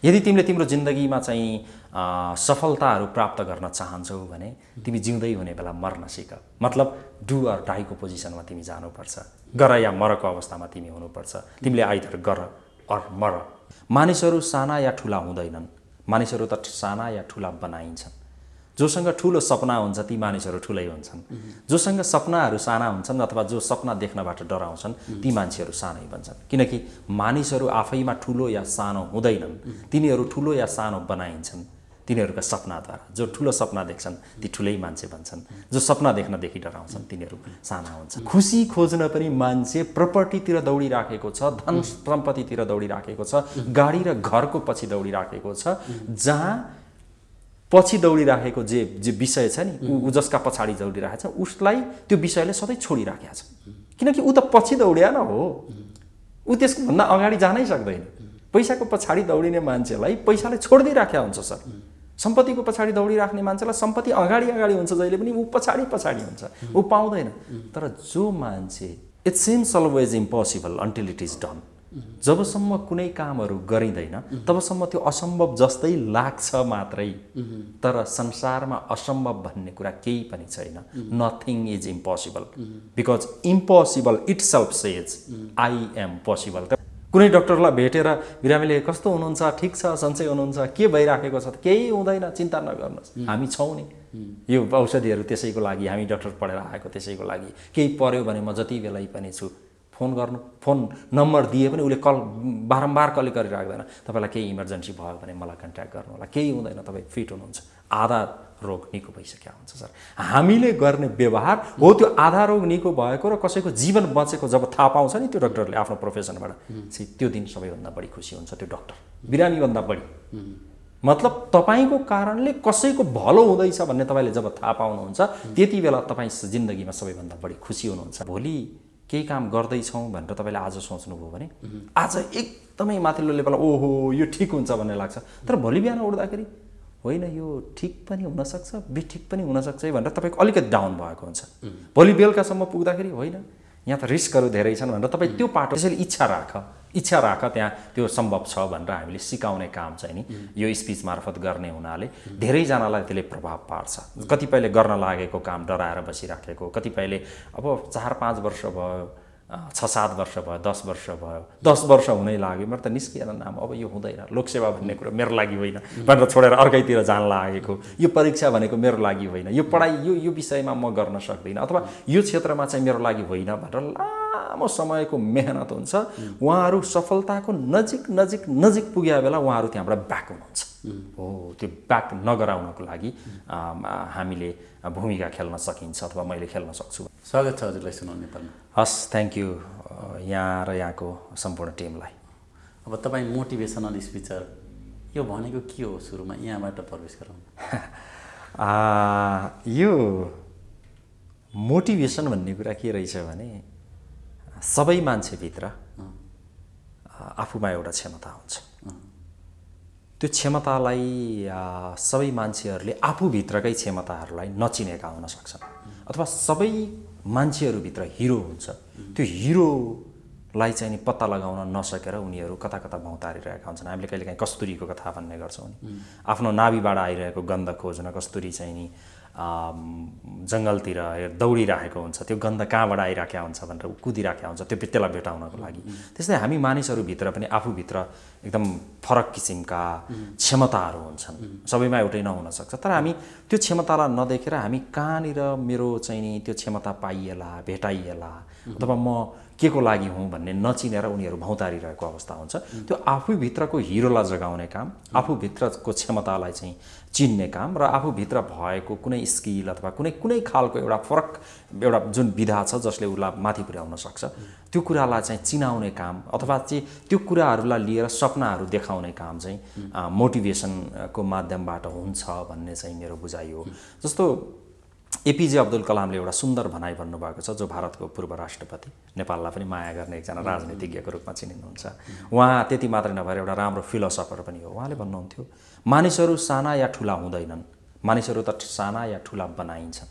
यदि तिमीले तिम्रो जिन्दगीमा चाहिँ सफलताहरू प्राप्त गर्न चाहन्छौ भने तिमी जिउँदै हुने बेला मर्न सिक। मतलब डु अर डाईको पोजिसनमा तिमी जानुपर्छ। गर या मरको अवस्थामा तिमी हुनुपर्छ। तिमीले आइदर गर अर मर। मानिसहरू साना या ठुला हुँदैनन्, मानिसहरू त साना या ठुला बनाइन्छन्। जोसँग ठुलो सपना हुन्छ ती मानिसहरू ठुलै हुन्छन्, जोसँग सपनाहरू साना हुन्छन् अथवा जो सपना देख्नबाट डराउँछन् ती मान्छेहरू सानै बन्छन्। किनकि मानिसहरू आफैमा ठुलो या सानो हुँदैनन्, तिनीहरू ठुलो या सानो बनाइन्छन् तिनीहरूका सपनाद्वारा। जो ठुलो सपना देख्छन् ती ठुलै मान्छे बन्छन्, जो सपना देख्नदेखि डराउँछन् तिनीहरू साना हुन्छन्। खुसी खोज्न पनि मान्छे प्रपर्टीतिर दौडिराखेको छ, धन सम्पत्तितिर दौडिराखेको छ, गाडी र घरको पछि दौडिराखेको छ। जहाँ पछि दौडिराखेको जे विषय छ नि, ऊ जसका पछाडि दौडिरहेको छ उसलाई त्यो विषयले सधैँ छोडिराखेको छ। किनकि ऊ त पछि दौड्या न हो, ऊ त्यसभन्दा अगाडि जानै सक्दैन। पैसाको पछाडि दौडिने मान्छेलाई पैसाले छोडिदिइराखेको हुन्छ सर। सम्पत्तिको पछाडि दौडिराख्ने मान्छेलाई सम्पत्ति अगाडि अगाडि हुन्छ जहिले पनि, ऊ पछाडि पछाडि हुन्छ, ऊ पाउँदैन। तर जो मान्छे it seems always impossible until it is done, जबसम्म कुनै कामहरू गरिँदैन तबसम्म त्यो असम्भव जस्तै लाग्छ मात्रै। तर संसारमा असम्भव भन्ने कुरा केही पनि छैन। Nothing is impossible because impossible itself says I am possible. कुनै डक्टरलाई भेटेर बिरामीले कस्तो हुनुहुन्छ, ठिक छ, सन्चै हुनुहुन्छ, के भइराखेको छ, केही हुँदैन, चिन्ता नगर्नुहोस्, हामी छौँ नि। यो औषधिहरू त्यसैको लागि, हामी डक्टर पढेर आएको त्यसैको लागि। केही पर्यो भने म जति बेलै पनि छु, फोन गर्नु, फोन नम्बर दिए पनि उसले कल बारम्बार कल गरिराख्दैन। तपाईँलाई केही इमर्जेन्सी भयो भने मलाई कन्ट्याक्ट गर्नु होला, केही हुँदैन, तपाईँ फिट हुनुहुन्छ। आधा रोग निको भइसक्यो हुन्छ सर। हामीले गर्ने व्यवहार हो त्यो आधा रोग निको भएको र कसैको जीवन बचेको जब थाहा पाउँछ नि त्यो डक्टरले आफ्नो प्रोफेसनबाट, त्यो दिन सबैभन्दा बढी खुसी हुन्छ त्यो डक्टर, बिरामीभन्दा बढी। मतलब तपाईँको कारणले कसैको भलो हुँदैछ भन्ने तपाईँले जब थाहा पाउनुहुन्छ त्यति बेला तपाईँ जिन्दगीमा सबैभन्दा बढी खुसी हुनुहुन्छ। भोलि केही काम गर्दैछौँ भनेर तपाईँले आज सोच्नुभयो भने आज एकदमै माथिल्लो लेभलमा ओहो यो ठिक हुन्छ भन्ने लाग्छ। तर भोलि बिहान उठ्दाखेरि होइन यो ठिक पनि हुनसक्छ, बेठिक पनि हुनसक्छ भनेर तपाईँको अलिकति डाउन भएको हुन्छ। भोलि बेलुकासम्म पुग्दाखेरि होइन यहाँ त रिस्कहरू धेरै छन् भनेर तपाईँ त्यो पाटो त्यसैले इच्छा राख त्यहाँ त्यो सम्भव छ भनेर हामीले सिकाउने काम चाहिँ नि यो स्पिच मार्फत गर्ने हुनाले धेरैजनालाई त्यसले प्रभाव पार्छ। कतिपयले गर्न लागेको काम डराएर बसिराखेको, कतिपयले अब 4-5 वर्ष भयो, 6-7 वर्ष भयो, 10 वर्ष भयो, 10 वर्ष हुनै लाग्यो, मेरो त निस्किएन नाम, अब यो हुँदैन, लोकसेवा भन्ने कुरो मेरो लागि होइन भनेर छोडेर अर्कैतिर जान लागेको, यो परीक्षा भनेको मेरो लागि होइन, यो पढाइ यो विषयमा म गर्न सक्दिनँ अथवा यो क्षेत्रमा चाहिँ मेरो लागि होइन भनेर लामो समयको मेहनत हुन्छ। उहाँहरू सफलताको नजिक पुगे बेला उहाँहरू त्यहाँबाट ब्याक हुनुहुन्छ। हो त्यो ब्याक नगराउनको लागि हामीले भूमिका खेल्न सकिन्छ अथवा मैले खेल्न सक्छु। स्वागत छ हजुरलाई सुनाउ नेपालमा। हस्, थ्याङ्क यू यहाँ र यहाँको सम्पूर्ण टिमलाई। अब तपाईँ मोटिभेसनल स्पिचर, यो भनेको के हो सुरुमा यहाँबाट प्रवेश गरौँ। यो मोटिभेसन भन्ने कुरा के रहेछ भने सबै मान्छेभित्र आफूमा एउटा क्षमता हुन्छ। त्यो क्षमतालाई सबै मान्छेहरूले आफूभित्रकै क्षमताहरूलाई नचिनेका हुन सक्छन् अथवा सबै मान्छेहरूभित्र हिरो हुन्छ। त्यो हिरोलाई चाहिँ नि पत्ता लगाउन नसकेर उनीहरू कता कता भौँतारिरहेका हुन्छन्। हामीले कहिलेकाहीँ कस्तुरीको कथा भन्ने गर्छौँ नि, आफ्नो नाभिबाट आइरहेको गन्ध खोज्न कस्तुरी चाहिँ नि जङ्गलतिर दौडिरहेको हुन्छ। त्यो गन्ध कहाँबाट आइराखेका हुन्छ भनेर कुदिराखेका हुन्छ त्यसलाई भेटाउनको लागि। त्यस्तै हामी मानिसहरूभित्र पनि आफूभित्र एकदम फरक किसिमका क्षमताहरू हुन्छन्, सबैमा एउटै नहुन सक्छ। तर हामी त्यो क्षमतालाई नदेखेर हामी कहाँनिर मेरो चाहिँ नि त्यो क्षमता पाइएला, भेटाइएला अथवा म के को लागि हुँ भन्ने नचिनेर उनीहरू भौँतारिरहेको अवस्था हुन्छ। त्यो आफूभित्रको हिरोलाई जगाउने काम, आफूभित्रको क्षमतालाई चाहिँ चिन्ने काम र आफूभित्र भएको कुनै स्किल अथवा कुनै खालको एउटा फरक एउटा जुन विधा छ जसले उसलाई माथि पुर्याउन सक्छ त्यो कुरालाई चाहिँ चिनाउने काम अथवा चाहिँ त्यो कुराहरूलाई लिएर सपनाहरू देखाउने काम चाहिँ मोटिभेसनको माध्यमबाट हुन्छ भन्ने चाहिँ मेरो बुझाइ हो। जस्तो एपीजे अब्दुल कलामले एउटा सुन्दर भनाइ भन्नुभएको छ, जो भारतको पूर्व राष्ट्रपति, नेपाललाई पनि माया गर्ने एकजना राजनीतिज्ञको रूपमा चिनिनुहुन्छ। उहाँ त्यति मात्रै नभएर एउटा राम्रो फिलोसफर पनि हो। उहाँले भन्नुहुन्थ्यो मानिसहरू साना या ठुला हुँदैनन्, मानिसहरू त साना या ठुला बनाइन्छन्।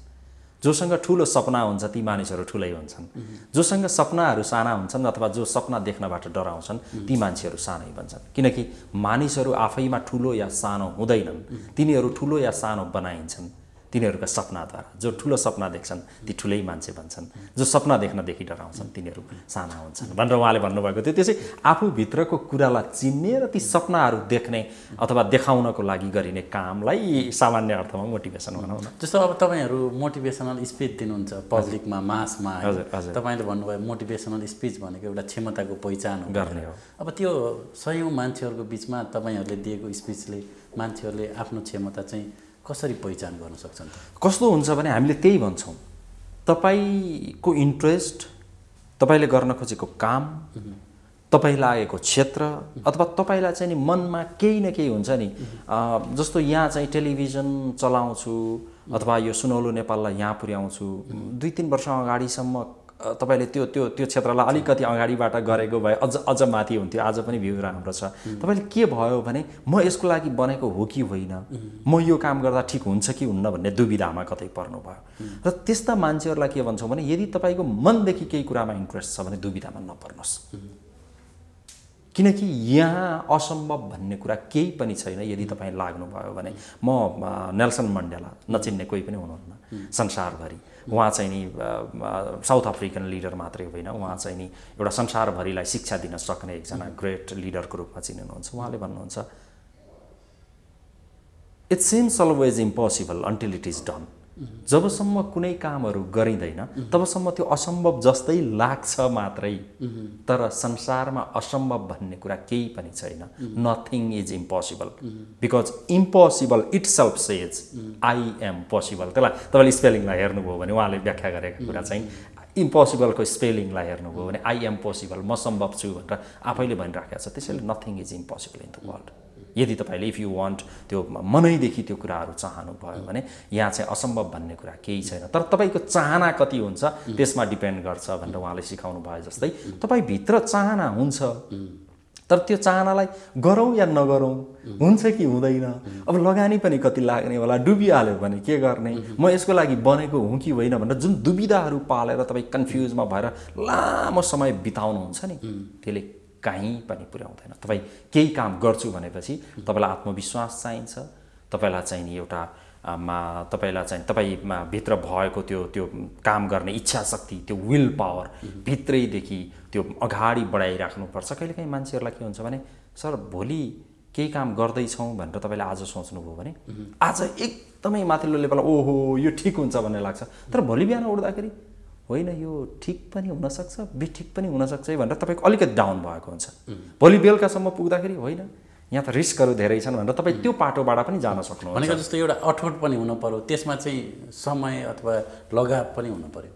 जोसँग ठुलो सपना हुन्छ ती मानिसहरू ठुलै हुन्छन्, जोसँग सपनाहरू साना हुन्छन् अथवा जो सपना देख्नबाट डराउँछन् ती मान्छेहरू सानै बन्छन्। किनकि मानिसहरू आफैमा ठुलो या सानो हुँदैनन्, तिनीहरू ठुलो या सानो बनाइन्छन् तिनीहरूका सपनाद्वारा। जो ठुलो सपना देख्छन् ती ठुलै मान्छे बन्छन्, जो सपना देख्नदेखि डराउँछन् तिनीहरू साना हुन्छन् भनेर उहाँले भन्नुभएको थियो। त्यसै आफूभित्रको कुरालाई चिन्ने र ती सपनाहरू देख्ने अथवा देखाउनको लागि गरिने कामलाई सामान्य अर्थमा मोटिभेसन भनौँ न। जस्तो अब तपाईँहरू मोटिभेसनल स्पिच दिनुहुन्छ पब्लिकमा, मासमा। हजुर हजुर। तपाईँले भन्नुभयो मोटिभेसनल स्पिच भनेको एउटा क्षमताको पहिचान गर्ने हो। अब त्यो सयौँ मान्छेहरूको बिचमा तपाईँहरूले दिएको स्पिचले मान्छेहरूले आफ्नो क्षमता चाहिँ कसरी पहिचान गर्न सक्छन्? कस्तो हुन्छ भने हामीले त्यही भन्छौँ, तपाईँको इन्ट्रेस्ट, तपाईँले गर्न खोजेको काम, तपाईँ लागेको क्षेत्र अथवा तपाईँलाई चाहिँ नि मनमा केही न केही हुन्छ नि। जस्तो यहाँ चाहिँ टेलिभिजन चलाउँछु अथवा यो सुनौलो नेपाललाई यहाँ पुर्याउँछु, 2-3 वर्ष अगाडिसम्म तपाईँले त्यो त्यो त्यो क्षेत्रलाई अलिकति अगाडिबाट गरेको भए अझ माथि हुन्थ्यो। आज पनि भ्यू राम्रो छ। तपाईँले के भयो भने म यसको लागि बनेको हो कि होइन, म यो काम गर्दा ठिक हुन्छ कि हुन्न भन्ने दुविधामा कतै पर्नुभयो। र त्यस्ता मान्छेहरूलाई के भन्छौँ भने यदि तपाईँको मनदेखि केही कुरामा इन्ट्रेस्ट छ भने दुविधामा नपर्नुहोस्, किनकि यहाँ असम्भव भन्ने कुरा केही पनि छैन। यदि तपाईँ लाग्नुभयो भने म नेल्सन मण्डेला नचिन्ने कोही पनि हुनुहुन्न संसारभरि। उहाँ चाहिँ नि साउथ अफ्रिकन लिडर मात्रै होइन, उहाँ चाहिँ नि एउटा संसारभरिलाई शिक्षा दिन सक्ने एकजना ग्रेट लिडरको रूपमा चिनिनुहुन्छ। उहाँले भन्नुहुन्छ, it seems always impossible until it is done. जबसम्म कुनै कामहरू गरिँदैन तबसम्म त्यो असम्भव जस्तै लाग्छ मात्रै, तर संसारमा असम्भव भन्ने कुरा केही पनि छैन। Nothing is impossible because impossible itself says I am possible. त्यसलाई तपाईँले स्पेलिङलाई हेर्नुभयो भने उहाँले व्याख्या गरेको कुरा चाहिँ इम्पोसिबलको स्पेलिङलाई हेर्नुभयो भने आई एम पोसिबल, म सम्भव छु भनेर आफैले भनिराखेको छ। त्यसैले nothing is impossible in the world. यदि तपाईँले इफ यु वान्ट त्यो मनैदेखि त्यो कुराहरू चाहनुभयो भने यहाँ चाहिँ असम्भव भन्ने कुरा केही छैन। तर तपाईँको चाहना कति हुन्छ त्यसमा डिपेन्ड गर्छ भनेर उहाँले सिकाउनु भयो। जस्तै तपाईँभित्र चाहना हुन्छ, तर त्यो चाहनालाई गरौँ या नगरौँ, हुन्छ कि हुँदैन, अब लगानी पनि कति लाग्ने होला, डुबिहाल्यो भने के गर्ने, म यसको लागि बनेको हुँ कि होइन भनेर जुन दुविधाहरू पालेर तपाईँ कन्फ्युजमा भएर लामो समय बिताउनुहुन्छ नि, त्यसले कहीँ पनि पुर्याउँदैन। तपाईँ केही काम गर्छु भनेपछि तपाईँलाई आत्मविश्वास चाहिन्छ, तपाईँलाई चाहिँ नि एउटा तपाईँलाई चाहिँ तपाईँमा भित्र भएको त्यो काम गर्ने इच्छा शक्ति, त्यो विल पावर भित्रैदेखि त्यो अगाडि बढाइराख्नुपर्छ। कहिलेकाहीँ मान्छेहरूलाई के हुन्छ भने सर भोलि केही काम गर्दैछौँ भनेर तपाईँले आज सोच्नुभयो भने आज एकदमै माथिल्लो लेभलमा ओहो यो ठिक हुन्छ भन्ने लाग्छ, तर भोलि बिहान उठ्दाखेरि होइन यो ठिक पनि हुनसक्छ, बेठिक पनि हुनसक्छ भनेर तपाईँको अलिकति डाउन भएको हुन्छ। भोलि बेलुकासम्म पुग्दाखेरि होइन यहाँ त रिस्कहरू धेरै छन् भनेर तपाईँ त्यो पाटोबाट पनि जान सक्नुहुन्छ। भनेको जस्तो एउटा अठोट पनि हुनु पर्यो, त्यसमा चाहिँ समय अथवा लगाव पनि हुनु पर्यो।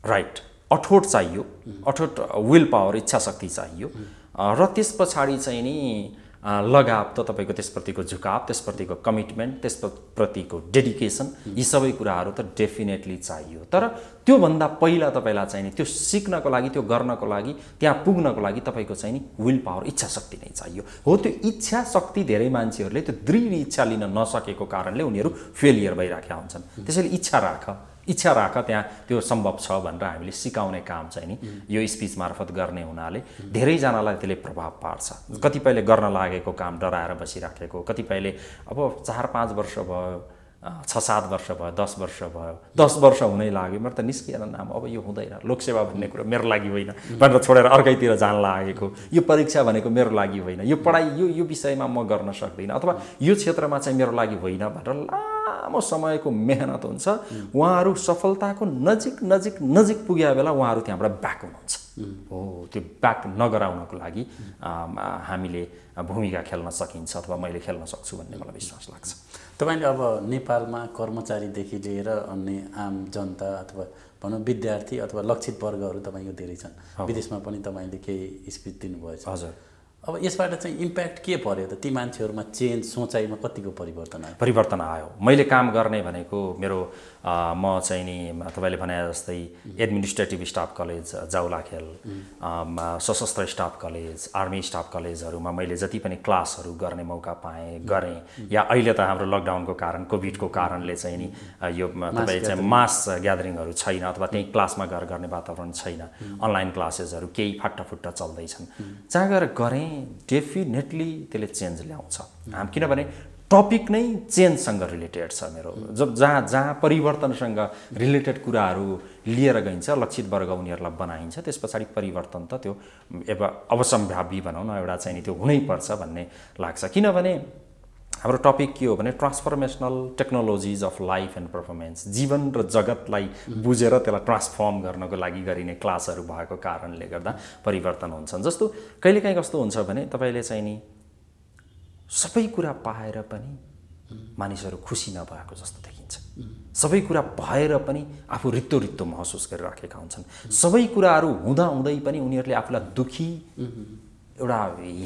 राइट, अठोट चाहियो, अठोट विल पावर, इच्छा शक्ति चाहियो। र त्यस पछाडि चाहिँ नि लगाव त तपाईँको त्यसप्रतिको झुकाव, त्यसप्रतिको कमिटमेन्ट, त्यसप्रतिको डेडिकेसन, यी सबै कुराहरू त डेफिनेटली चाहियो। तर त्योभन्दा पहिला तपाईँलाई चाहिँ नि त्यो सिक्नको लागि, त्यो गर्नको लागि, त्यहाँ पुग्नको लागि तपाईँको चाहिँ नि विल पावर, इच्छा शक्ति नै चाहियो। हो, त्यो इच्छा शक्ति धेरै मान्छेहरूले त्यो दृढ इच्छा लिन नसकेको कारणले उनीहरू फेलियर भइराखेका हुन्छन्। त्यसैले इच्छा राख, त्यहाँ त्यो सम्भव छ भनेर हामीले सिकाउने काम चाहिँ नि यो स्पिच मार्फत गर्ने हुनाले धेरैजनालाई त्यसले प्रभाव पार्छ। कतिपयले गर्न लागेको काम डराएर बसिराखेको, कतिपयले अब 4-5 वर्ष भयो, 6-7 वर्ष भयो, 10 वर्ष भयो, 10 वर्ष हुनै लाग्यो, मेरो त निस्किएन नाम, अब यो हुँदैन, लोकसेवा भन्ने कुरो मेरो लागि होइन भनेर छोडेर अर्कैतिर जान लागेको, यो परीक्षा भनेको मेरो लागि होइन, यो पढाइ यो विषयमा म गर्न सक्दिनँ, अथवा यो क्षेत्रमा चाहिँ मेरो लागि होइन भनेर लामो समयको मेहनत हुन्छ। उहाँहरू सफलताको नजिक पुगे बेला उहाँहरू त्यहाँबाट ब्याक हुनुहुन्छ। हो, त्यो ब्याक नगराउनको लागि हामीले भूमिका खेल्न सकिन्छ अथवा मैले खेल्न सक्छु भन्ने मलाई विश्वास लाग्छ। तपाईँले अब नेपालमा कर्मचारीदेखि लिएर अन्य आम जनता अथवा भनौँ विद्यार्थी अथवा लक्षित वर्गहरू तपाईँको धेरै छन्, विदेशमा पनि तपाईँले केही स्पिच दिनुभएछ। हजुर, अब यसबाट चाहिँ इम्प्याक्ट के पर्यो त ती मान्छेहरूमा चेन्ज सोचाइमा कतिको परिवर्तन आयो परिवर्तन आयो मैले काम गर्ने भनेको मेरो म चाहिँ नि तपाईँले भने जस्तै एडमिनिस्ट्रेटिभ स्टाफ कलेज जाउलाखेल सशस्त्र स्टाफ कलेज आर्मी स्टाफ कलेजहरूमा मैले जति पनि क्लासहरू गर्ने मौका पाएँ गरेँ या अहिले त हाम्रो लकडाउनको कारण कोभिडको कारणले चाहिँ नि यो तपाईँ चाहिँ मास ग्यादरिङहरू छैन अथवा त्यही क्लासमा गएर गर्ने वातावरण छैन अनलाइन क्लासेसहरू केही फाटाफुट्टा चल्दैछन् जहाँ गएर गरेँ डेफिनेटली त्यसले चेन्ज ल्याउँछ किनभने टपिक नै चेन्जसँग रिलेटेड छ मेरो जब जहाँ परिवर्तनसँग रिलेटेड कुराहरू लिएर गइन्छ लक्षित वर्ग उनीहरूलाई बनाइन्छ त्यस पछाडि परिवर्तन त त्यो अवसम्भावी भनौँ न एउटा चाहिँ नि त्यो हुनैपर्छ भन्ने लाग्छ किनभने हाम्रो टपिक के हो भने transformational technologies of life and performance जीवन र जगतलाई बुझेर त्यसलाई ट्रान्सफर्म गर्नको लागि गरिने क्लासहरू भएको कारणले गर्दा परिवर्तन हुन्छन् जस्तो कहिलेकाहीँ कस्तो हुन्छ भने तपाईँले चाहिँ नि सबै कुरा पाएर पनि मानिसहरू खुसी नभएको जस्तो देखिन्छ सबै कुरा भएर पनि आफू रित्तो रित्तो महसुस गरिराखेका हुन्छन् सबै कुराहरू हुँदै पनि उनीहरूले आफूलाई दुखी एउटा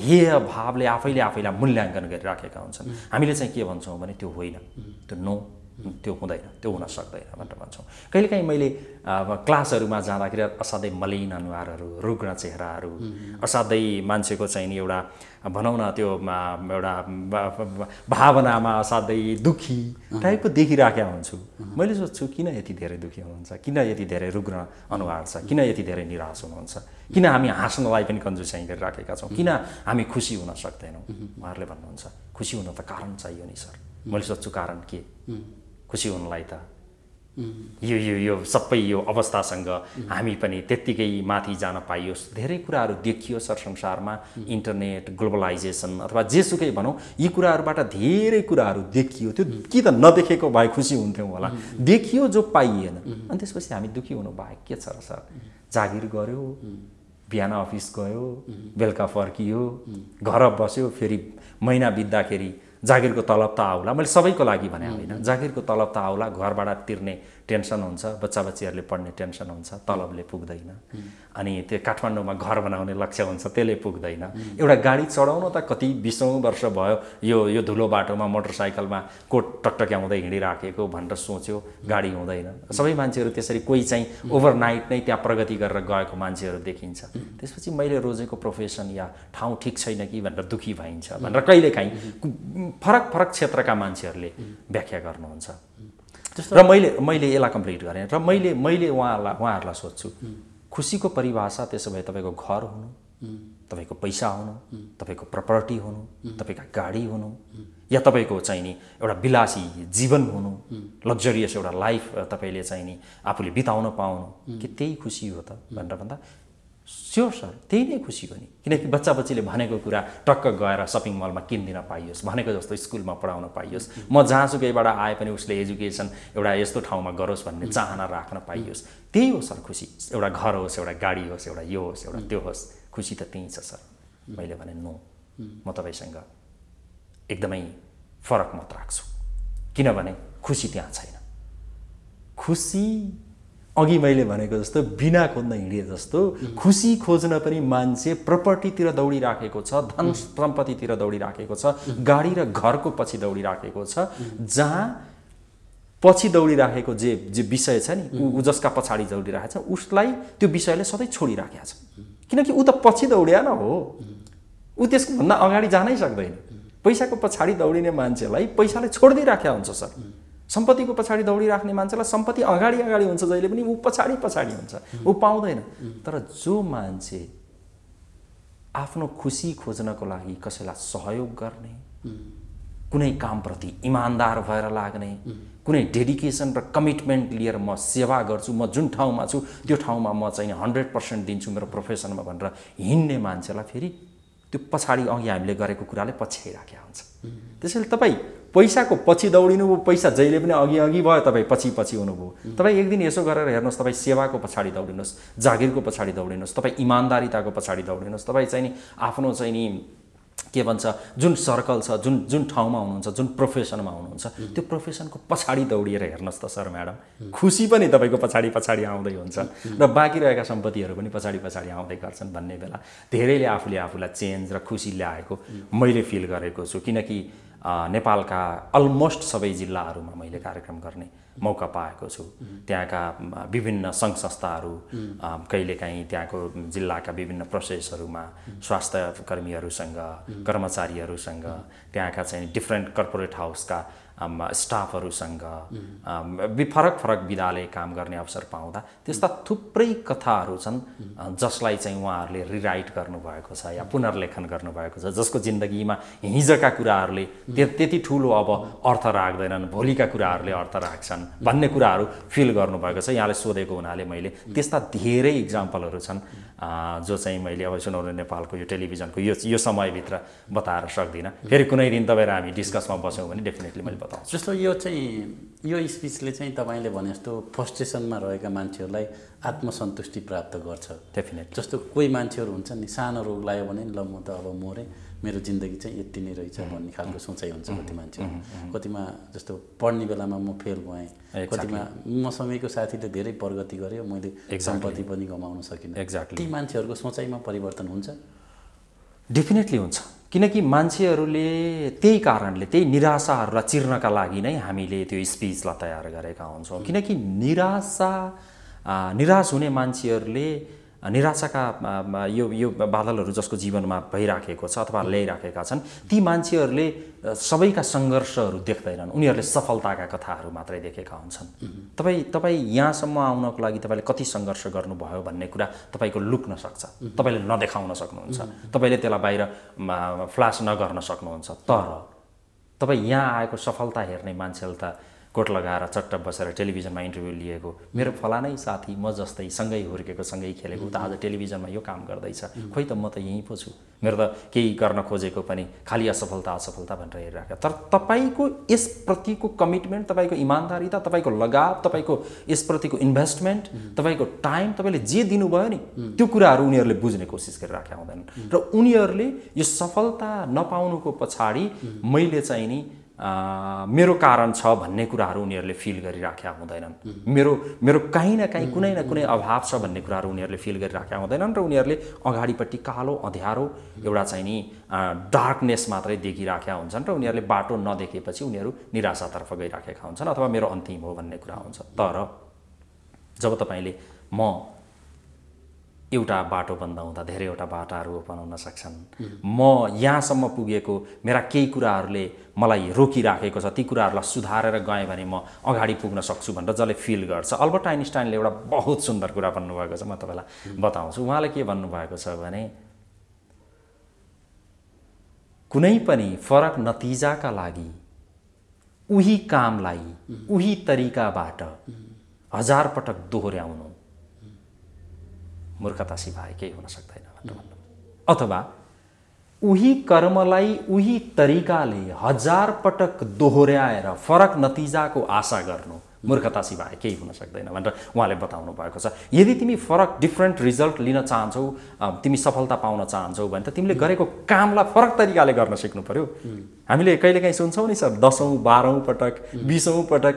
हेय भावले आफैलाई मूल्याङ्कन गरिराखेका हुन्छन् हामीले चाहिँ के भन्छौँ भने त्यो होइन त्यो नो त्यो हुँदैन त्यो हुन सक्दैन भनेर भन्छौँ कहिलेकाहीँ मैले क्लासहरूमा जाँदाखेरि असाध्यै मलिन अनुहारहरू रुग्ण चेहराहरू असाध्यै मान्छेको चाहिँ नि एउटा भनौँ न त्यो एउटा भावनामा असाध्यै दुखी टाइपको देखिराखेका हुन्छु मैले सोध्छु किन यति धेरै दुखी हुनुहुन्छ किन यति धेरै रुग्ण अनुहार छ किन यति धेरै निराश हुनुहुन्छ किन हामी हाँस्नलाई पनि कन्जुसाइ गरिराखेका छौँ किन हामी खुसी हुन सक्दैनौँ उहाँहरूले भन्नुहुन्छ खुसी हुन त कारण चाहियो नि सर मैले सोध्छु कारण के खुसी हुनलाई त यो सबै यो अवस्थासँग हामी पनि त्यत्तिकै माथि जान पाइयोस् धेरै कुराहरू देखियो संसारमा इन्टरनेट ग्लोबलाइजेसन अथवा जेसुकै भनौँ यी कुराहरूबाट धेरै कुराहरू देखियो त्यो कि त नदेखेको भए खुसी हुन्थ्यौँ होला देखियो जो पाइएन अनि त्यसपछि हामी दुखी हुनु बाहेक के छ र सर जागिर गर्यो बिहान अफिस गयो बेलुका फर्कियो घर बस्यो फेरि महिना बित्दाखेरि जागिरको तलब त आउला मैले सबैको लागि भने होइन जागिरको तलब त आउला घरबाट तिर्ने टेन्सन हुन्छ बच्चाबच्चीहरूले पढ्ने टेन्सन हुन्छ तलबले पुग्दैन अनि त्यो काठमाडौँमा घर बनाउने लक्ष्य हुन्छ त्यसले पुग्दैन एउटा गाडी चढाउन त कति 20औं वर्ष भयो यो धुलो बाटोमा मोटरसाइकलमा कोट टकटक्याउँदै हिँडिराखेको भनेर सोच्यो गाडी हुँदैन सबै मान्छेहरू त्यसरी कोही चाहिँ ओभरनाइट नै त्यहाँ प्रगति गरेर गएको मान्छेहरू देखिन्छ त्यसपछि मैले रोजेको प्रोफेसन या ठाउँ ठिक छैन कि भनेर दुखी भइन्छ भनेर कहिलेकाहीँ फरक फरक क्षेत्रका मान्छेहरूले व्याख्या गर्नुहुन्छ र मैले यसलाई कम्प्लिट गरेँ र मैले उहाँहरूलाई सोध्छु खुसीको परिभाषा त्यसो भए तपाईँको घर हुनु तपाईँको पैसा हुनु तपाईँको प्रपर्टी हुनु तपाईँका गाडी हुनु या तपाईँको चाहिँ नि एउटा विलासी जीवन हुनु लग्जरियस एउटा लाइफ तपाईँले चाहिँ नि आफूले बिताउन पाउनु कि त्यही खुसी हो त भनेर भन्दा स्योर सर त्यही नै खुसी हो नि किनकि बच्चाबच्चीले भनेको कुरा टक्क गएर सपिङ मलमा किनिदिन पाइयोस् भनेको जस्तो स्कुलमा पढाउन पाइयोस् म जहाँसुकैबाट आए पनि उसले एजुकेसन एउटा यस्तो ठाउँमा गरोस् भन्ने चाहना राख्न पाइयोस् त्यही हो सर खुसी एउटा घर होस् एउटा गाडी होस् एउटा यो होस् एउटा त्यो होस् खुसी त त्यही छ सर मैले भने नो म तपाईँसँग एकदमै फरक मत राख्छु किनभने खुसी त्यहाँ छैन खुसी अघि मैले भनेको जस्तो बिना खोज्न हिँडे जस्तो खुसी खोज्न पनि मान्छे प्रपर्टीतिर दौडिराखेको छ धन सम्पत्तितिर दौडिराखेको छ गाडी र घरको पछि दौडिराखेको छ जहाँ पछि दौडिराखेको जे विषय छ नि ऊ जसका पछाडि दौडिराखेको छ उसलाई त्यो विषयले सधैँ छोडिराखेको छ किनकि ऊ त पछि दौडिया न हो ऊ त्यसको भन्दा अगाडि जानै सक्दैन पैसाको पछाडि दौडिने मान्छेलाई पैसाले छोडिदिइराखेको हुन्छ सर सम्पत्तिको पछाडि दौडिराख्ने मान्छेलाई सम्पत्ति अगाडि हुन्छ जहिले पनि ऊ पछाडि हुन्छ ऊ पाउँदैन तर जो मान्छे आफ्नो खुसी खोज्नको लागि कसैलाई सहयोग गर्ने कुनै कामप्रति इमान्दार भएर लाग्ने कुनै डेडिकेसन र कमिटमेन्ट लिएर म सेवा गर्छु म जुन ठाउँमा छु त्यो ठाउँमा म चाहिँ 100% दिन्छु मेरो प्रोफेसनमा भनेर हिँड्ने मान्छेलाई फेरि त्यो पछाडि अघि हामीले गरेको कुराले पछ्याइराखेको हुन्छ त्यसैले तपाईँ पैसाको पछि दौडिनु पैसा जहिले पनि अघि भयो तपाईँ पछि हुनुभयो तपाईँ एक दिन यसो गरेर हेर्नुहोस् तपाईँ सेवाको पछाडि दौडिनुहोस् जागिरको पछाडि दौडिनुहोस् तपाईँ इमान्दारिताको पछाडि दौडिनुहोस् तपाईँ चाहिँ नि आफ्नो चाहिँ नि के भन्छ जुन सर्कल छ, जुन जुन ठाउँमा हुनुहुन्छ, जुन प्रोफेसनमा हुनुहुन्छ, त्यो प्रोफेसनको पछाडि दौडिएर हेर्नुहोस् त सर म्याडम, खुसी पनि तपाईँको पछाडि पछाडि आउँदै हुन्छ र बाँकी रहेका सम्पत्तिहरू पनि पछाडि पछाडि आउँदै गर्छन् भन्ने बेला धेरैले आफूलाई चेन्ज र खुसी ल्याएको मैले फिल गरेको छु। किनकि नेपालका अलमोस्ट सबै जिल्लाहरूमा मैले कार्यक्रम गर्ने मौका पाएको छु। त्यहाँका विभिन्न सङ्घ संस्थाहरू, कहिलेकाहीँ त्यहाँको जिल्लाका विभिन्न प्रोसेसहरूमा स्वास्थ्य कर्मीहरूसँग, कर्मचारीहरूसँग, त्यहाँका चाहिँ डिफ्रेन्ट कर्पोरेट हाउसका स्टाफहरूसँग फरक फरक विधाले काम गर्ने अवसर पाउँदा त्यस्ता थुप्रै कथाहरू छन् जसलाई चाहिँ उहाँहरूले रिराइट गर्नुभएको छ या पुनर्लेखन गर्नुभएको छ, जसको जिन्दगीमा हिजोका कुराहरूले त्यति ठुलो अब अर्थ राख्दैनन्, भोलिका कुराहरूले अर्थ राख्छन् भन्ने कुराहरू फिल गर्नुभएको छ। यहाँले सोधेको हुनाले मैले त्यस्ता धेरै इक्जाम्पलहरू छन् जो चाहिँ मैले अब सुनौलो नेपालको यो टेलिभिजनको यो समयभित्र बताएर सक्दिनँ। फेरि कुनै दिन तपाईँ र हामी डिस्कसमा बस्यौँ भने डेफिनेटली मैले बताउँछु। जस्तो यो स्पिचले चाहिँ तपाईँले भने जस्तो फ्रस्ट्रेसनमा रहेका मान्छेहरूलाई आत्मसन्तुष्टि प्राप्त गर्छ। डेफिनेट जस्तो कोही मान्छेहरू हुन्छन् नि, सानो रोग लाग्यो भने ल म त अब मरेँ, मेरो जिन्दगी चाहिँ यति नै रहेछ भन्ने खालको सोचाइ हुन्छ कति मान्छेहरू। कतिमा जस्तो पढ्ने बेलामा म फेल भएँ, कतिमा मसँगैको साथीले धेरै प्रगति गर्यो, मैले सम्पत्ति पनि कमाउन सकिनँ। ती मान्छेहरूको सोचाइमा परिवर्तन हुन्छ? डेफिनेटली हुन्छ। किनकि मान्छेहरूले त्यही कारणले, त्यही निराशाहरूलाई चिर्नका लागि नै हामीले त्यो स्पिचलाई तयार गरेका हुन्छौँ। किनकि निराश हुने मान्छेहरूले निराशाका यो बादलहरू जसको जीवनमा भइराखेको छ अथवा ल्याइराखेका छन्, ती मान्छेहरूले सबैका सङ्घर्षहरू देख्दैनन्, उनीहरूले सफलताका कथाहरू मात्रै देखेका हुन्छन्। तपाईँ यहाँसम्म आउनको लागि तपाईँले कति सङ्घर्ष गर्नुभयो भन्ने कुरा तपाईँको लुक्न सक्छ, तपाईँले नदेखाउन सक्नुहुन्छ, तपाईँले त्यसलाई बाहिर फ्ल्यास नगर्न सक्नुहुन्छ। तर तपाईँ यहाँ आएको सफलता हेर्ने मान्छेले त कोट लगाएर चट्ट बसेर टेलिभिजनमा इन्टरभ्यू लिएको, मेरो फलानै साथी म जस्तै सँगै हुर्केको सँगै खेलेको त आज टेलिभिजनमा यो काम गर्दैछ, खोइ त म त यहीँ पो छु, मेरो त केही गर्न खोजेको पनि खालि असफलता भनेर हेरिरहेको। तर तपाईँको यसप्रतिको कमिटमेन्ट, तपाईँको इमान्दारिता, तपाईँको लगाव, तपाईँको यसप्रतिको इन्भेस्टमेन्ट, तपाईँको टाइम, तपाईँले जे दिनुभयो नि त्यो कुराहरू उनीहरूले बुझ्ने कोसिस गरिराखेका हुँदैनन्। र उनीहरूले यो सफलता नपाउनुको पछाडि मैले चाहिँ नि मेरो कारण छ भन्ने कुराहरू उनीहरूले फिल गरिराखेका हुँदैनन्। मेरो कहीँ न कहीँ कुनै न कुनै अभाव छ भन्ने कुराहरू उनीहरूले फिल गरिराखेका हुँदैनन् र उनीहरूले अगाडिपट्टि कालो अँध्यारो एउटा चाहिँ नि डार्कनेस मात्रै देखिराखेका हुन्छन् र उनीहरूले बाटो नदेखेपछि उनीहरू निराशातर्फ गइराखेका हुन्छन् अथवा मेरो अन्तिम हो भन्ने कुरा हुन्छ। तर जब तपाईँले म एउटा बाटो बन्द हुँदा धेरैवटा बाटाहरू ओपन हुन सक्छन्, म यहाँसम्म पुगेको मेरा केही कुराहरूले मलाई रोकिराखेको छ, ती कुराहरूलाई सुधारेर गएँ भने म अगाडि पुग्न सक्छु भनेर जसले फिल गर्छ। अल्बर्ट आइन्स्टाइनले एउटा बहुत सुन्दर कुरा भन्नुभएको छ, म तपाईँलाई बताउँछु। उहाँले के भन्नुभएको छ भने कुनै पनि फरक नतिजाका लागि उही कामलाई उही तरिकाबाट 1000 पटक दोहोर्याउनु मूर्खता सिवाय केही हुन सक्दैन भनेर भन्नु, अथवा उही कर्मलाई उही तरिकाले 1000 पटक दोहोर्याएर फरक नतिजाको आशा गर्नु मूर्खता सिवाय केही हुन सक्दैन भनेर उहाँले बताउनु भएको छ। यदि तिमी फरक डिफ्रेन्ट रिजल्ट लिन चाहन्छौ, तिमी सफलता पाउन चाहन्छौ भने त तिमीले गरेको कामलाई फरक तरिकाले गर्न सिक्नु पर्यो। हामीले कहिलेकाहीँ सुन्छौँ नि सर, 10औँ 12औँ पटक 20औँ पटक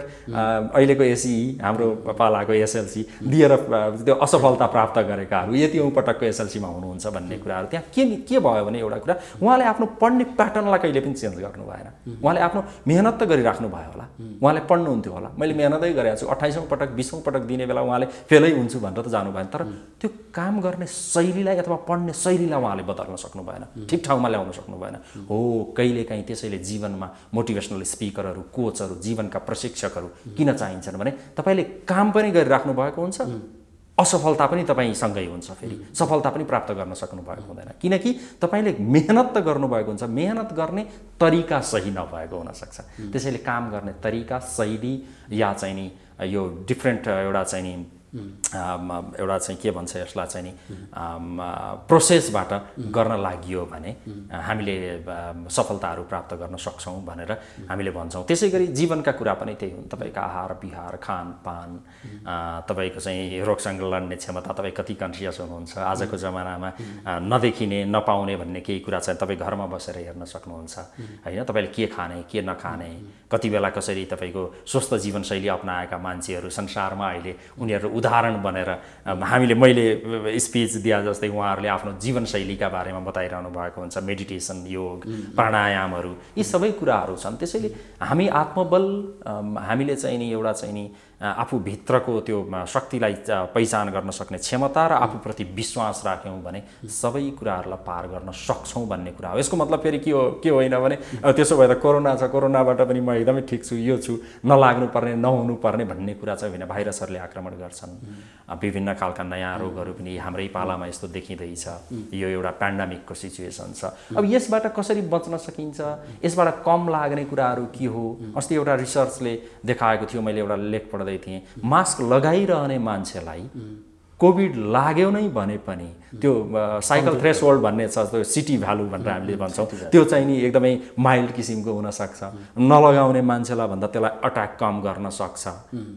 अहिलेको एसई हाम्रो पालाको एसएलसी दिएर त्यो असफलता प्राप्त गरेकाहरू यतिऔँ पटकको एसएलसीमा हुनुहुन्छ भन्ने कुराहरू त्यहाँ के भयो भने एउटा कुरा, उहाँले आफ्नो पढ्ने प्याटर्नलाई कहिले पनि चेन्ज गर्नु भएन। उहाँले आफ्नो मेहनत त गरिराख्नु भयो होला, उहाँले पढ्नुहुन्थ्यो होला, मैले मेहनतै गरेको छु, 28औँ पटक 20औँ पटक दिने बेला उहाँले फेलै हुन्छु भनेर त जानु भएन। तर त्यो काम गर्ने शैलीलाई अथवा पढ्ने शैलीलाई उहाँले बदल्न सक्नु भएन, ठिक ठाउँमा ल्याउन सक्नु भएन। हो, कहिलेकाहीँ त्यसैले जीवनमा मोटिभेसनल स्पिकरहरू, कोचहरू, जीवनका प्रशिक्षकहरू किन चाहिन्छन् भने तपाईँले काम पनि गरिराख्नु भएको हुन्छ, असफलता पनि तपाईँसँगै हुन्छ, फेरि सफलता पनि प्राप्त गर्न सक्नु भएको हुँदैन। किनकि तपाईँले मेहनत त गर्नुभएको हुन्छ, मेहनत गर्ने तरिका सही नभएको हुनसक्छ। त्यसैले काम गर्ने तरिका, शैली या चाहिँ नि यो डिफ्रेन्ट एउटा चाहिँ नि एउटा चाहिँ के भन्छ यसलाई चाहिँ नि प्रोसेसबाट गर्न लागियो भने हामीले सफलताहरू प्राप्त गर्न सक्छौँ भनेर हामीले भन्छौँ। त्यसै गरी जीवनका कुरा पनि त्यही हुन्। तपाईँको आहार विहार खानपान, तपाईँको चाहिँ रोगसँग लड्ने क्षमता, तपाईँ कति कन्सियस हुनुहुन्छ, आजको जमानामा नदेखिने नपाउने भन्ने केही कुरा चाहिँ तपाईँ घरमा बसेर हेर्न सक्नुहुन्छ होइन। तपाईँले के खाने के नखाने, कति बेला कसरी तपाईँको स्वस्थ जीवनशैली अपनाएका मान्छेहरू संसारमा अहिले उनीहरू उदाहरण बनेर मैले स्पिच दिए जस्तै उहाँहरूले आफ्नो जीवनशैलीका बारेमा बताइरहनु भएको हुन्छ। मेडिटेसन, योग, प्राणायामहरू, यी सबै कुराहरू छन्। त्यसैले हामी आत्मबल, हामीले चाहिँ नि एउटा चाहिँ नि आफूभित्रको त्यो शक्तिलाई पहिचान गर्न सक्ने क्षमता र आफूप्रति विश्वास राख्यौँ भने सबै कुराहरूलाई पार गर्न सक्छौँ भन्ने कुरा हो। यसको मतलब फेरि के होइन भने त्यसो भए त कोरोना छ, कोरोनाबाट पनि म एकदमै ठिक छु, यो छु, नलाग्नुपर्ने नहुनुपर्ने भन्ने कुरा चाहिँ होइन। भाइरसहरूले आक्रमण गर्छन्, विभिन्न खालका नयाँ रोगहरू पनि हाम्रै पालामा यस्तो देखिँदैछ। यो एउटा पेन्डेमिकको सिचुएसन छ। अब यसबाट कसरी बच्न सकिन्छ, यसबाट कम लाग्ने कुराहरू के हो? अस्ति एउटा रिसर्चले देखाएको थियो, मैले एउटा लेख पढ्दै थिएँ, मास्क लगाइरहने मान्छेलाई कोभिड लाग्यो नै भने पनि त्यो साइकल थ्रेसहोल्ड भन्ने छ, त्यो सिटी भ्यालु भनेर हामीले भन्छौँ, त्यो चाहिँ नि एकदमै माइल्ड किसिमको हुनसक्छ। नलगाउने मान्छेलाई भन्दा त्यसलाई अट्याक कम गर्न सक्छ,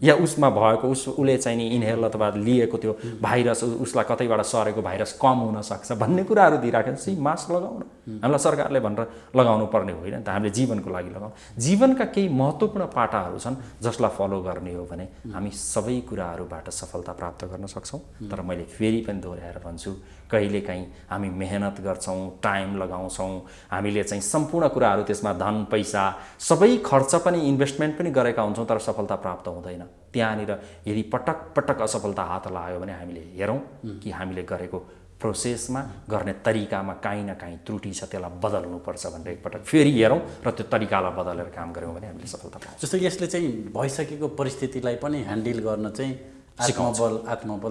या उसमा भएको उसले चाहिँ नि इन्हेल अथवा लिएको त्यो भाइरस उसलाई कतैबाट सरेको भाइरस कम हुनसक्छ भन्ने कुराहरू दिइराखेको छ। मास्क लगाउनु हामीलाई सरकारले भनेर लगाउनु पर्ने होइन नि त, हामीले जीवनको लागि लगाउँ। जीवनका केही महत्त्वपूर्ण पाटाहरू छन् जसलाई फलो गर्ने हो भने हामी सबै कुराहरूबाट सफलता प्राप्त गर्न सक्छौँ। तर मैले फेरि पनि दोहोऱ्याएर भन्छु, कहिलेकाहीँ हामी मेहनत गर्छौँ, टाइम लगाउँछौँ, हामीले चाहिँ सम्पूर्ण कुराहरू त्यसमा धन पैसा सबै खर्च पनि इन्भेस्टमेन्ट पनि गरेका हुन्छौँ, तर सफलता प्राप्त हुँदैन। त्यहाँनिर यदि पटक पटक असफलता हात लाग्यो भने हामीले हेरौँ कि हामीले गरेको प्रोसेसमा, गर्ने तरिकामा काहीँ न काहीँ त्रुटि छ, त्यसलाई बदल्नुपर्छ भनेर एकपटक फेरि हेरौँ र त्यो तरिकालाई बदलेर काम गऱ्यौँ भने हामीले सफलता पाउँछौँ। जस्तो यसले चाहिँ भइसकेको परिस्थितिलाई पनि ह्यान्डल गर्न चाहिँ आत्मबल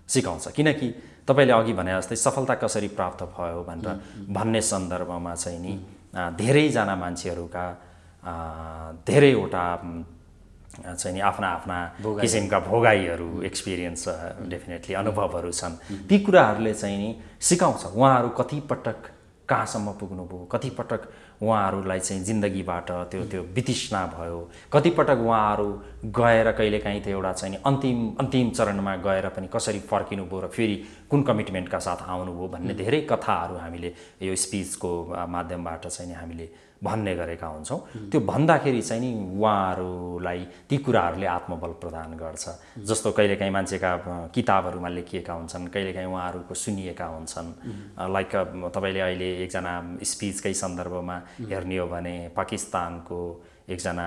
सिकाउँछ। किनकि तपाईँले अघि भने जस्तै सफलता कसरी प्राप्त भयो भनेर भन्ने सन्दर्भमा चाहिँ नि धेरैजना मान्छेहरूका धेरैवटा चाहिँ नि आफ्ना आफ्ना किसिमका भोगाईहरू, एक्सपिरियन्स, डेफिनेटली अनुभवहरू छन्। ती कुराहरूले चाहिँ नि सिकाउँछ उहाँहरू कति पटक कहाँसम्म पुग्नुभयो, कति पटक उहाँहरूलाई चाहिँ जिन्दगीबाट त्यो वितृष्णा भयो, कतिपटक उहाँहरू गएर कहिलेकाहीँ त्यो एउटा चाहिँ अन्तिम चरणमा गएर पनि कसरी फर्किनुभयो र फेरि कुन कमिटमेन्टका साथ आउनुभयो भन्ने धेरै कथाहरू हामीले यो स्पिचको माध्यमबाट चाहिँ नि हामीले भन्ने गरेका हुन्छौँ। त्यो भन्दाखेरि चाहिँ नि उहाँहरूलाई ती कुराहरूले आत्मबल प्रदान गर्छ। जस्तो कहिलेकाहीँ मान्छेका किताबहरूमा लेखिएका हुन्छन्, कहिलेकाहीँ उहाँहरूको सुनिएका हुन्छन्। लाइक तपाईँले अहिले एकजना स्पिचकै सन्दर्भमा हेर्ने हो भने पाकिस्तानको एकजना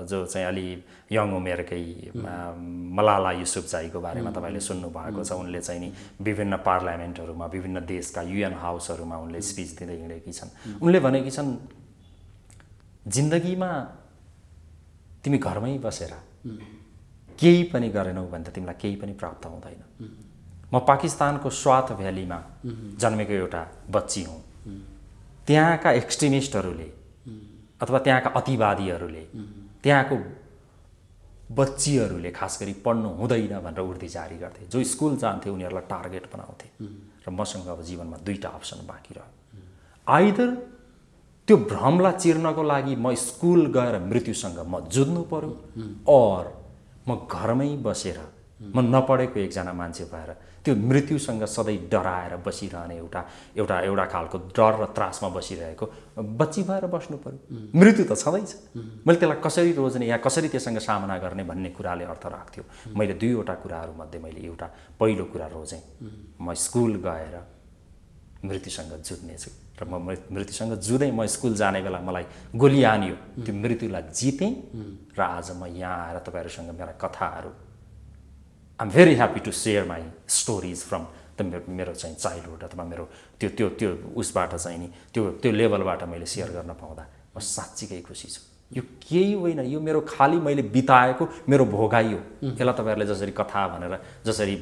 जो चाहिँ अलि यङ उमेरकै मलाला युसुफजाईको बारेमा तपाईँले सुन्नुभएको छ। उनले चाहिँ नि विभिन्न पार्लियामेन्टहरूमा, विभिन्न देशका UN हाउसहरूमा उनले स्पिच दिँदै हिँडेकी छन्। उनले भनेकी छन्, जिन्दगीमा तिमी घरमै बसेर केही पनि गरेनौ भने त तिमीलाई केही पनि प्राप्त हुँदैन। म पाकिस्तानको स्वात भ्यालीमा जन्मेको एउटा बच्ची हुँ। त्यहाँका एक्सट्रिमिस्टहरूले अथवा त्यहाँका अतिवादीहरूले, त्यहाँको बच्चीहरूले खास गरी पढ्नु हुँदैन भनेर उर्दी जारी गर्थे। जो स्कुल जान्थे उनीहरूलाई टार्गेट बनाउँथे। र मसँग अब जीवनमा दुईटा अप्सन बाँकी रह्यो। आइदर त्यो भ्रमलाई चिर्नको लागि म स्कुल गएर मृत्युसँग म जुझ्नु पर्यो, और म घरमै बसेर म नपढेको एकजना मान्छे भएर त्यो मृत्युसँग सधैँ डराएर बसिरहने एउटा खालको डर र त्रासमा बसिरहेको बच्ची भएर बस्नु पर्यो। मृत्यु त छँदैछ, मैले त्यसलाई कसरी रोज्ने या कसरी त्यससँग सामना गर्ने भन्ने कुराले अर्थ राख्थ्यो। मैले दुईवटा कुराहरूमध्ये मैले एउटा पहिलो कुरा रोजेँ, म स्कुल गएर मृत्युसँग जुझ्नेछु र म मृत्युसँग जुधेँ। म स्कुल जाने बेला मलाई गोली हान्यो, त्यो मृत्युलाई जितेँ र आज म यहाँ आएर तपाईँहरूसँग मेरा कथाहरू, I am very happy to share my stories from मेरो चाहिँ चाइल्डहुड अथवा मेरो त्यो उसबाट चाहिँ नि त्यो लेभलबाट मैले सेयर गर्न पाउँदा म साँच्चीकै खुसी छु। यो केही होइन, यो मेरो खाली मैले बिताएको मेरो भोगाई हो। यसलाई तपाईँहरूले जसरी कथा भनेर जसरी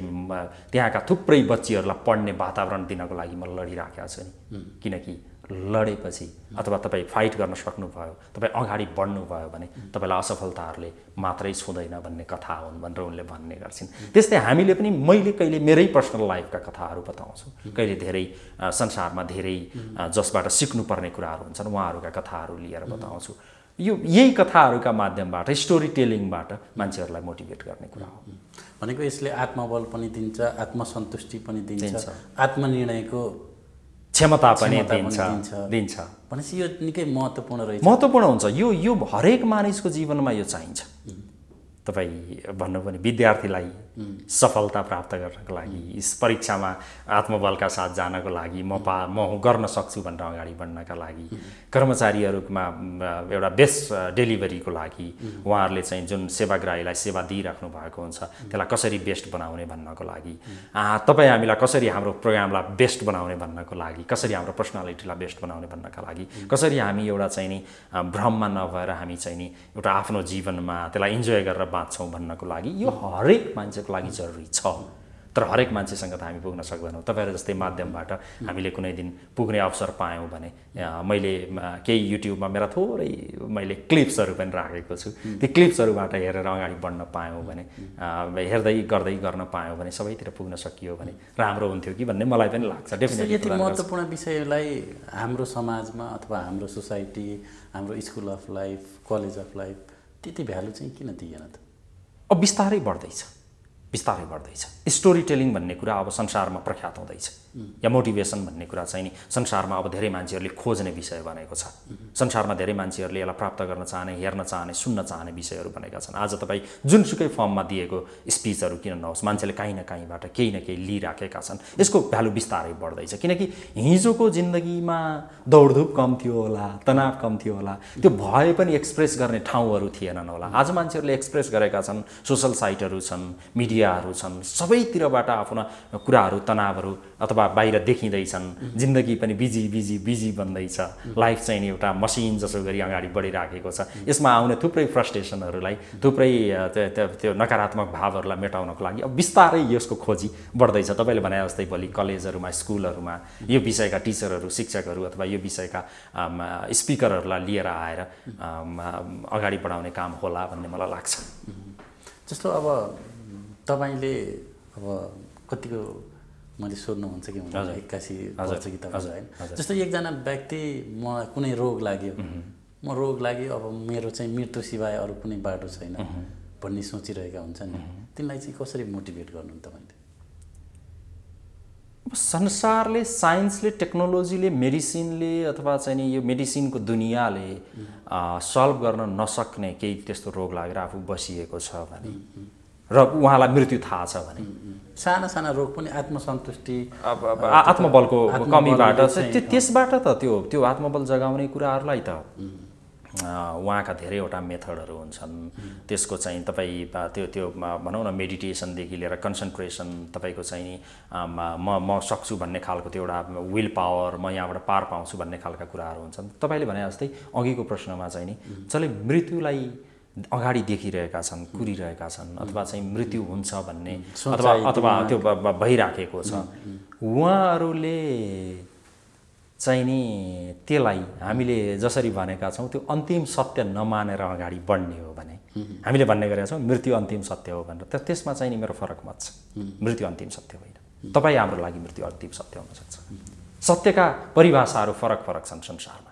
त्यहाँका थुप्रै बच्चीहरूलाई पढ्ने वातावरण दिनको लागि म लडिराखेको छु नि, किनकि लडेपछि अथवा तपाईँ फाइट गर्न सक्नुभयो, तपाईँ अगाडि बढ्नुभयो भने तपाईँलाई असफलताहरूले मात्रै छुँदैन भन्ने कथा हुन् भनेर उनले भन्ने गर्छिन्। त्यस्तै हामीले पनि मैले कहिले मेरै पर्सनल लाइफका कथाहरू बताउँछु, कहिले धेरै संसारमा धेरै जसबाट सिक्नुपर्ने कुराहरू हुन्छन् उहाँहरूका कथाहरू लिएर बताउँछु। यो यही कथाहरूका माध्यमबाट स्टोरी टेलिङबाट मान्छेहरूलाई मोटिभेट गर्ने कुरा हो। भनेको यसले आत्मबल पनि दिन्छ, आत्मसन्तुष्टि पनि दिन्छ, आत्मनिर्णयको क्षमता पनि दिन्छ। भनेपछि यो निकै महत्त्वपूर्ण रहेछ। महत्त्वपूर्ण हुन्छ यो हरेक मानिसको जीवनमा यो चाहिन्छ। तपाईँ भन्नु पनि विद्यार्थीलाई सफलता प्राप्त गर्नको लागि यस परीक्षामा आत्मबलका साथ जानको लागि म गर्न सक्छु भनेर अगाडि बढ्नका लागि, कर्मचारीहरूमा एउटा बेस्ट डेलिभरीको लागि उहाँहरूले चाहिँ जुन सेवाग्राहीलाई सेवा दिइराख्नु भएको हुन्छ त्यसलाई कसरी बेस्ट बनाउने भन्नको लागि, तपाईँ हामीलाई कसरी हाम्रो प्रोग्रामलाई बेस्ट बनाउने भन्नको लागि, कसरी हाम्रो पर्सनालिटीलाई बेस्ट बनाउने भन्नका लागि, कसरी हामी एउटा चाहिँ नि भ्रममा नभएर हामी चाहिँ नि एउटा आफ्नो जीवनमा त्यसलाई इन्जोय गरेर बाँच्छौँ भन्नको लागि यो हरेक मान्छेको लागि जरुरी छ। तर हरेक मान्छेसँग त हामी पुग्न सक्दैनौँ। तपाईँहरू जस्तै माध्यमबाट हामीले कुनै दिन पुग्ने अवसर पायौँ भने मैले केही युट्युबमा मेरा थोरै मैले क्लिप्सहरू पनि राखेको छु, ती क्लिप्सहरूबाट हेरेर अगाडि बढ्न पायौँ भने, हेर्दै गर्दै गर्न पायौँ भने, सबैतिर पुग्न सकियो भने राम्रो हुन्थ्यो कि भन्ने मलाई पनि लाग्छ। डेफिनेटली यति महत्त्वपूर्ण विषयलाई हाम्रो समाजमा अथवा हाम्रो सोसाइटी, हाम्रो school of life, college of life त्यति भ्यालु चाहिँ किन दिएन त? अब बिस्तारै बढ्दैछ। स्टोरी टेलिङ भन्ने कुरा अब संसारमा प्रख्यात हुँदैछ, या मोटिभेसन भन्ने कुरा चाहिँ नि संसारमा अब धेरै मान्छेहरूले खोज्ने विषय बनेको छ। संसारमा धेरै मान्छेहरूले यसलाई प्राप्त गर्न चाहने, हेर्न चाहने, सुन्न चाहने विषयहरू बनेका छन्। आज तपाईँ जुनसुकै फर्ममा दिएको स्पिचहरू किन नहोस्, मान्छेले काहीँ न काहीँबाट केही न केही लिइराखेका छन्। यसको भ्यालु बिस्तारै बढ्दैछ, किनकि हिजोको जिन्दगीमा दौडधुप कम थियो होला, तनाव कम थियो होला, त्यो भए पनि एक्सप्रेस गर्ने ठाउँहरू थिएनन् होला। आज मान्छेहरूले एक्सप्रेस गरेका छन्, सोसल साइटहरू छन्, मिडियाहरू छन्, सबैतिरबाट आफ्ना कुराहरू, तनावहरू अथवा बाहिर देखिँदैछन्। जिन्दगी पनि बिजी बन्दैछ। लाइफ चाहिँ नि एउटा मसिन जसो गरी अगाडि बढिराखेको छ। यसमा आउने थुप्रै फ्रस्ट्रेसनहरूलाई, थुप्रै त्यो नकारात्मक भावहरूलाई मेटाउनको लागि अब बिस्तारै यसको खोजी बढ्दैछ। तपाईँले भने जस्तै भोलि कलेजहरूमा, स्कुलहरूमा यो विषयका टिचरहरू, शिक्षकहरू अथवा यो विषयका स्पिकरहरूलाई लिएर आएर अगाडि बढाउने काम होला भन्ने मलाई लाग्छ। जस्तो अब तपाईँले अब कतिको मैले सोध्नुहुन्छ कि हुँदैन 81 वर्ष कि तपाईँलाई होइन, जस्तो एकजना व्यक्ति म कुनै रोग लाग्यो, अब मेरो चाहिँ मृत्यु सिवाय अरू कुनै बाटो छैन भन्ने सोचिरहेका हुन्छन् नि, तिनलाई चाहिँ कसरी मोटिभेट गर्नु तपाईँले? अब संसारले, साइन्सले, टेक्नोलोजीले, मेडिसिनले अथवा चाहिँ नि यो मेडिसिनको दुनियाँले सल्भ गर्न नसक्ने केही त्यस्तो रोग लागेर आफू बसिएको छ भने र उहाँलाई मृत्यु थाहा छ भने, साना रोग पनि आत्मसन्तुष्टि, आत्मबलको कमीबाट त्यसबाट त त्यो आत्मबल जगाउने कुराहरूलाई त उहाँका धेरैवटा मेथडहरू हुन्छन्। त्यसको चाहिँ तपाईँ त्यो भनौँ न मेडिटेसनदेखि लिएर कन्सन्ट्रेसन, तपाईँको चाहिँ म सक्छु भन्ने खालको त्यो एउटा विल पावर, म यहाँबाट पार पाउँछु भन्ने खालका कुराहरू हुन्छन्। तपाईँले भने जस्तै अघिको प्रश्नमा चाहिँ नि जसले मृत्युलाई अगाडि देखिरहेका छन्, कुरिरहेका छन् अथवा चाहिँ मृत्यु हुन्छ भन्ने अथवा त्यो भइराखेको छ, उहाँहरूले चाहिँ नि त्यसलाई हामीले जसरी भनेका छौँ त्यो अन्तिम सत्य नमानेर अगाडि बढ्ने हो भने, हामीले भन्ने गरेका छौँ मृत्यु अन्तिम सत्य हो भनेर, त्यसमा चाहिँ नि मेरो फरक मत छ। मृत्यु अन्तिम सत्य होइन, तपाईँ हाम्रो लागि मृत्यु अन्तिम सत्य हुन सक्छ। सत्यका परिभाषाहरू फरक छन् संसारमा,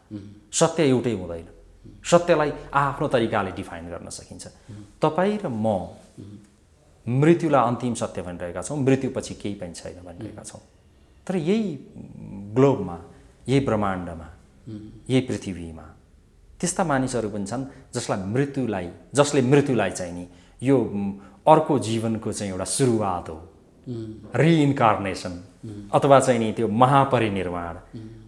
सत्य एउटै हुँदैन। सत्यलाई आफ्नो तरिकाले डिफाइन गर्न सकिन्छ। तपाईँ र म मृत्युलाई अन्तिम सत्य भनिरहेका छौँ, मृत्युपछि केही पनि छैन भनिरहेका छौँ। तर यही ग्लोबमा, यही ब्रह्माण्डमा, यही पृथ्वीमा त्यस्ता मानिसहरू पनि छन् जसले मृत्युलाई चाहिँ नि यो अर्को जीवनको चाहिँ एउटा सुरुवात हो, रिइन्कार्नेसन अथवा चाहिँ नि त्यो महापरिनिर्वाण,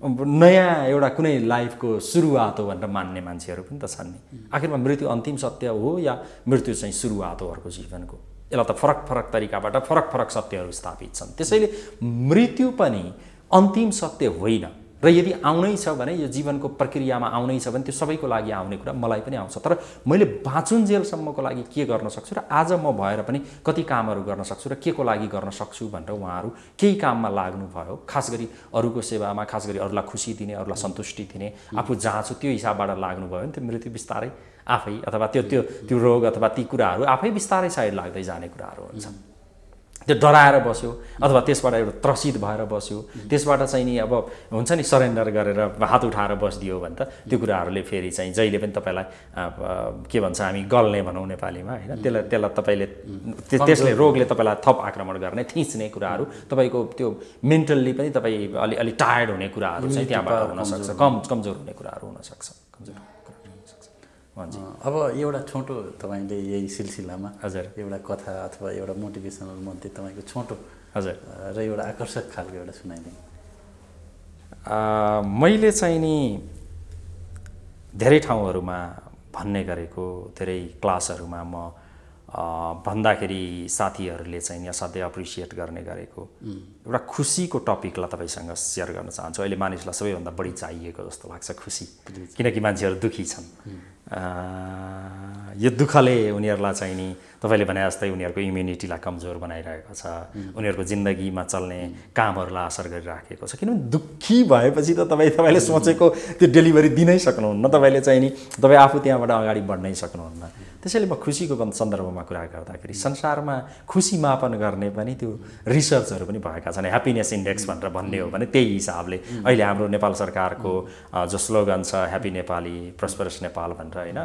नयाँ एउटा कुनै लाइफको सुरुवात हो भनेर मान्ने मान्छेहरू पनि त छन् नि। आखिरमा मृत्यु अन्तिम सत्य हो या मृत्यु चाहिँ सुरुवात हो अर्को जीवनको? यसलाई त फरक तरिकाबाट फरक सत्यहरू स्थापित छन्। त्यसैले मृत्यु पनि अन्तिम सत्य होइन र यदि आउनै छ भने यो जीवनको प्रक्रियामा आउनै छ भने त्यो सबैको लागि आउने कुरा मलाई पनि आउँछ। तर मैले बाँचुन्जेलसम्मको लागि के गर्न सक्छु र आज म भएर पनि कति कामहरू गर्न सक्छु र के को लागि गर्न सक्छु भनेर उहाँहरू केही काममा लाग्नुभयो। खास गरी अरूको सेवामा, खास गरी अरूलाई खुसी दिने, अरूलाई सन्तुष्टि दिने, आफू जहाँ छु त्यो हिसाबबाट लाग्नुभयो भने त्यो मृत्यु बिस्तारै आफै अथवा त्यो रोग अथवा ती कुराहरू आफै बिस्तारै साइड लाग्दै जाने कुराहरू हुन्छ। त्यो डराएर बस्यो अथवा त्यसबाट एउटा त्रसित भएर बस्यो, त्यसबाट चाहिँ नि अब हुन्छ नि सरेन्डर गरेर हात उठाएर बसिदियो भने त त्यो कुराहरूले फेरि चाहिँ जहिले पनि तपाईँलाई के भन्छ हामी गल्ने भनौँ नेपालीमा होइन, त्यसलाई तपाईँले त्यसले रोगले तपाईँलाई थप आक्रमण गर्ने, थिच्ने कुराहरू, तपाईँको त्यो मेन्टल्ली पनि तपाईँ अलि टायर्ड हुने कुराहरू चाहिँ त्यहाँबाट हुनसक्छ, कमजोर हुने कुराहरू हुनसक्छ। अब एउटा छोटो तपाईँले यही सिलसिलामा हजुर एउटा कथा अथवा एउटा मोटिभेसनल मध्ये तपाईँको छोटो हजुर र एउटा आकर्षक खालको एउटा सुनाइदिनु। मैले चाहिँ नि धेरै ठाउँहरूमा भन्ने गरेको, धेरै क्लासहरूमा म भन्दाखेरि साथीहरूले चाहिँ असाध्यै एप्रिसिएट गर्ने गरेको एउटा खुसीको टपिकलाई तपाईँसँग सेयर गर्न चाहन्छु। अहिले मानिसलाई सबैभन्दा बढी चाहिएको जस्तो लाग्छ खुसी, किनकि मान्छेहरू दुःखी छन्। यो दुःखले उनीहरूलाई चाहिँ नि तपाईँले भने जस्तै उनीहरूको इम्युनिटीलाई कमजोर बनाइरहेको छ, उनीहरूको जिन्दगीमा चल्ने कामहरूलाई असर गरिराखेको छ। किनभने दुःखी भएपछि त तपाईँले सोचेको त्यो डेलिभरी दिनै सक्नुहुन्न, तपाईँले चाहिँ नि तपाईँ आफू त्यहाँबाट अगाडि बढ्नै सक्नुहुन्न। त्यसैले म खुसीको सन्दर्भमा कुरा गर्दाखेरि संसारमा खुसी मापन गर्ने पनि त्यो रिसर्चहरू पनि भएका छन्। ह्याप्पिनेस इन्डेक्स भनेर भन्ने हो भने त्यही हिसाबले अहिले हाम्रो नेपाल सरकारको जो स्लोगन छ ह्याप्पी नेपाली, प्रस्परस नेपाल भनेर होइन,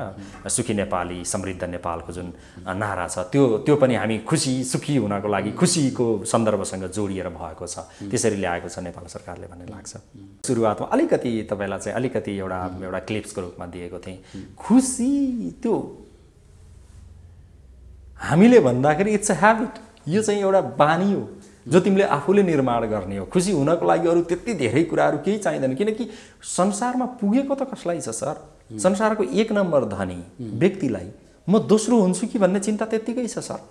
सुखी नेपाली, समृद्ध नेपालको जुन नारा छ त्यो पनि हामी खुसी सुखी हुनको लागि खुसीको सन्दर्भसँग जोडिएर भएको छ, त्यसरी ल्याएको छ नेपाल सरकारले भन्ने लाग्छ। सुरुवातमा अलिकति तपाईँलाई चाहिँ अलिकति एउटा क्लिप्सको रूपमा दिएको थिएँ। खुसी त्यो हामीले भन्दाखेरि इट्स अ ह्याबिट, यो चाहिँ एउटा बानी हो जो तिमीले आफूले निर्माण गर्ने हो। खुसी हुनको लागि अरू त्यति धेरै कुराहरू केही चाहिँदैन, किनकि संसारमा पुगेको त कसलाई छ सर? संसारको एक नम्बर धनी व्यक्तिलाई म दोस्रो हुन्छु कि भन्ने चिन्ता त्यत्तिकै छ सर।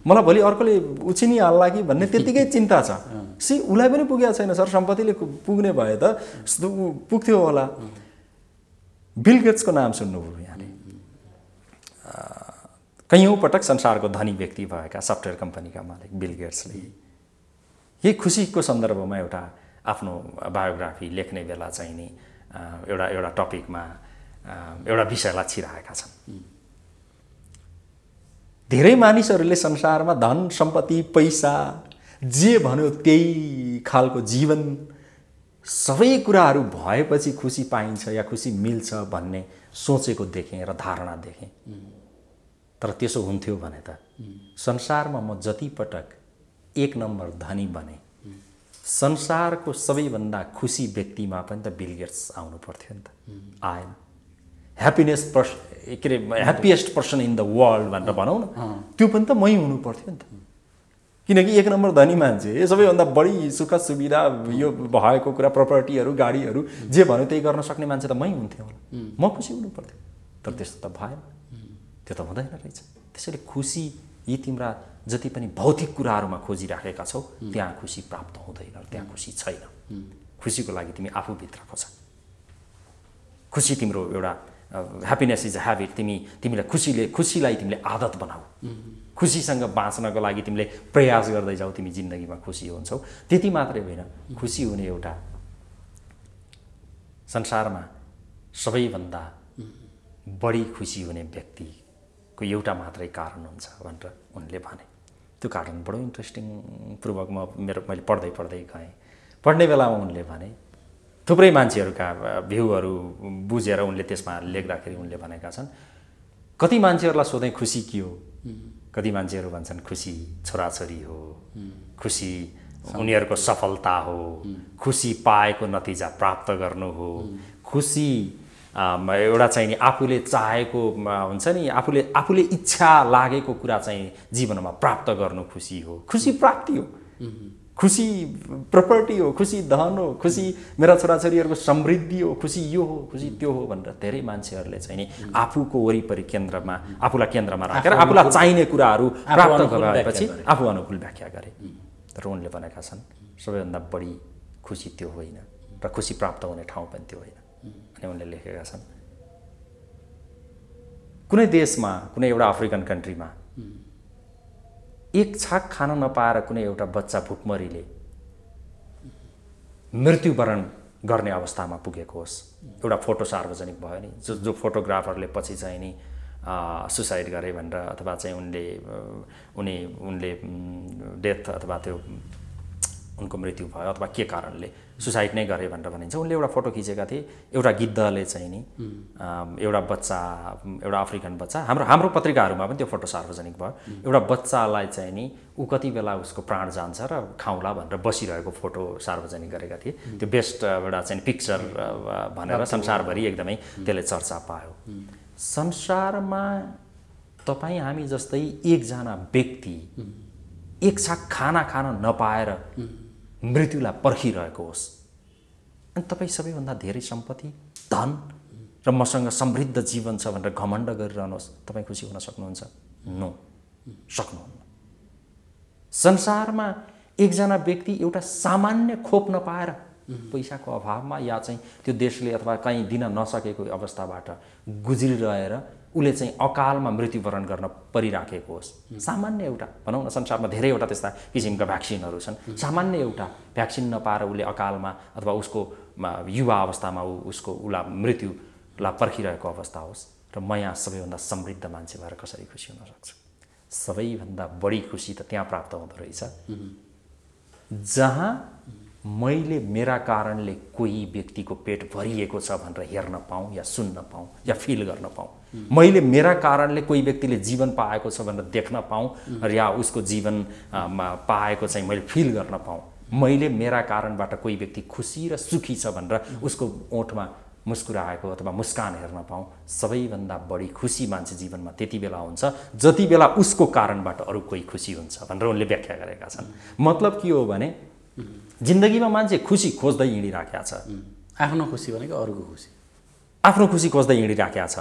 मलाई भोलि अर्कोले उछिनिहाल्ला कि भन्ने त्यत्तिकै चिन्ता छ। उसलाई पनि पुगेको छैन सर, सम्पत्तिले पुग्ने भए त पुग्थ्यो होला। बिल गेट्सको नाम सुन्नुभयो यहाँले? कैयौँ पटक संसारको धनी व्यक्ति भएका सफ्टवेयर कम्पनीका मालिक बिल गेट्सले यही खुसीको सन्दर्भमा एउटा आफ्नो बायोग्राफी लेख्ने बेला चाहिँ नि एउटा टपिकमा एउटा विषयलाई छिराएका छन्। धेरै मानिसहरूले संसारमा धन सम्पत्ति पैसा जे भन्यो त्यही खालको जीवन सबै कुराहरू भएपछि खुसी पाइन्छ या खुसी मिल्छ भन्ने सोचेको देखेँ र धारणा देखेँ। तर त्यसो हुन्थ्यो भने त संसारमा म जति पटक एक नम्बर धनी बने संसारको सबैभन्दा खुसी व्यक्तिमा पनि त बिल गेट्स आउनु पर्थ्यो नि त। आएन। Happiest person in the world भनेर भनौँ न, त्यो पनि त मै हुनु पर्थ्यो नि त। किनकि एक नम्बर धनी मान्छे सबैभन्दा बढी सुख सुविधा यो भएको कुरा प्रपर्टीहरू गाडीहरू जे भन्यो त्यही गर्न सक्ने मान्छे त मै हुन्थ्यो होला, म खुसी हुनु पर्थ्यो। तर त्यस्तो त भएन, त्यो त हुँदैन रहेछ। त्यसैले खुसी यी तिम्रा जति पनि भौतिक कुराहरूमा खोजिराखेका छौ त्यहाँ खुसी प्राप्त हुँदैन, त्यहाँ खुसी छैन। खुसीको लागि तिमी आफूभित्र खोज। खुसी तिम्रो एउटा ह्याप्पिनेस इज अ ह्याबिट। तिमीलाई खुसीलाई तिमीले आदत बनाऊ। खुसीसँग बाँच्नको लागि तिमीले प्रयास गर्दै जाऊ, तिमी जिन्दगीमा खुसी हुन्छौ। त्यति मात्रै होइन, खुसी हुने एउटा संसारमा सबैभन्दा बढी खुसी हुने व्यक्तिको एउटा मात्रै कारण हुन्छ भनेर उनले भने। त्यो कारण बडो इन्ट्रेस्टिङ पूर्वक मैले पढ्दै गएँ। पढ्ने बेलामा उनले भने थुप्रै मान्छेहरूका भ्यूहरू बुझेर उनले त्यसमा लेख्दाखेरि उनले भनेका छन्, कति मान्छेहरूलाई सोधेँ खुसी के हो? कति मान्छेहरू भन्छन् खुसी छोराछोरी हो, खुसी उनीहरूको सफलता हो, खुसी पाएको नतिजा प्राप्त गर्नु हो, खुसी एउटा चाहिँ नि आफूले चाहेको हुन्छ नि आफूले इच्छा लागेको कुरा चाहिँ जीवनमा प्राप्त गर्नु खुसी हो, खुसी प्राप्ति हो, खुसी प्रपर्टी हो, खुसी धन हो, खुसी मेरा छोराछोरीहरूको समृद्धि हो, खुसी यो हो, खुसी त्यो हो भनेर धेरै मान्छेहरूले चाहिँ नि आफूको वरिपरि आफूलाई केन्द्रमा राखेर आफूलाई चाहिने कुराहरू प्राप्त गराएपछि आफू अनुकूल व्याख्या गरे। तर उनले भनेका छन् सबैभन्दा बढी खुसी त्यो होइन, र खुसी प्राप्त हुने ठाउँ पनि त्यो होइन। अनि उनले लेखेका छन् कुनै देशमा कुनै एउटा अफ्रिकन कन्ट्रीमा एक छाक खान नपाएर कुनै एउटा बच्चा भुकमरीले मृत्युवरण गर्ने अवस्थामा पुगेको होस्, एउटा फोटो सार्वजनिक भयो नि, जो फोटोग्राफरले पछि चाहिँ नि सुसाइड गरे भनेर अथवा चाहिँ उनले डेथ अथवा त्यो उनको मृत्यु भयो अथवा के कारणले सुसाइड नै गरे भनेर भनिन्छ। उनले एउटा फोटो खिचेका थिए, एउटा गिद्धले चाहिँ नि एउटा बच्चा, एउटा अफ्रिकन बच्चा, हाम्रो पत्रिकाहरूमा पनि त्यो फोटो सार्वजनिक भयो, एउटा बच्चालाई चाहिँ नि ऊ कति बेला उसको प्राण जान्छ र खाउँला भनेर बसिरहेको फोटो सार्वजनिक गरेका थिए। त्यो बेस्ट एउटा चाहिँ पिक्चर भनेर संसारभरि एकदमै त्यसले चर्चा पायो। संसारमा तपाईँ हामी जस्तै एकजना व्यक्ति एक छाक खाना खान नपाएर मृत्युलाई पर्खिरहेको होस् अनि तपाईँ सबैभन्दा धेरै सम्पत्ति, धन र मसँग समृद्ध जीवन छ भनेर घमण्ड गरिरहनुहोस्, तपाईँ खुसी हुन सक्नुहुन्छ? नो, सक्नुहुन्न। संसारमा एकजना व्यक्ति एउटा सामान्य खोप नपाएर पैसाको अभावमा या चाहिँ त्यो देशले अथवा कहीँ दिन नसकेको अवस्थाबाट गुज्रिरहेर उसले चाहिँ अकालमा मृत्युवरण गर्न परिराखेको होस्, सामान्य एउटा भनौँ न, संसारमा धेरैवटा त्यस्ता किसिमका भ्याक्सिनहरू छन्, सामान्य एउटा भ्याक्सिन नपाएर उसले अकालमा अथवा उसको युवा अवस्थामा उसलाई मृत्युलाई पर्खिरहेको अवस्था होस् र म यहाँ सबैभन्दा समृद्ध मान्छे भएर कसरी खुसी हुन सक्छु? सबैभन्दा बढी खुसी त त्यहाँ प्राप्त हुँदो रहेछ जहाँ मैले मेरा कारणले कोही व्यक्तिको पेट भरिएको छ भनेर हेर्न पाऊँ या सुन्न पाऊँ या फिल गर्न पाऊँ, मैले मेरा कारणले कोही व्यक्तिले जीवन पाएको छ भनेर देख्न पाऊँ या उसको जीवन पाएको चाहिँ मैले फिल गर्न पाऊँ, मैले मेरा कारणबाट कोही व्यक्ति खुसी र सुखी छ भनेर उसको ओठमा मुस्कुराएको अथवा मुस्कान हेर्न पाऊँ, सबैभन्दा बढी खुसी मान्छे जीवनमा त्यति बेला हुन्छ जति बेला उसको कारणबाट अरू कोही खुसी हुन्छ भनेर उनले व्याख्या गरेका छन्। मतलब के हो भने जिन्दगीमा मान्छे खुसी खोज्दै हिँडिराखेका छ, आफ्नो खुसी भनेको अरूको खुसी, आफ्नो खुसी खोज्दै हिँडिराखेका छ,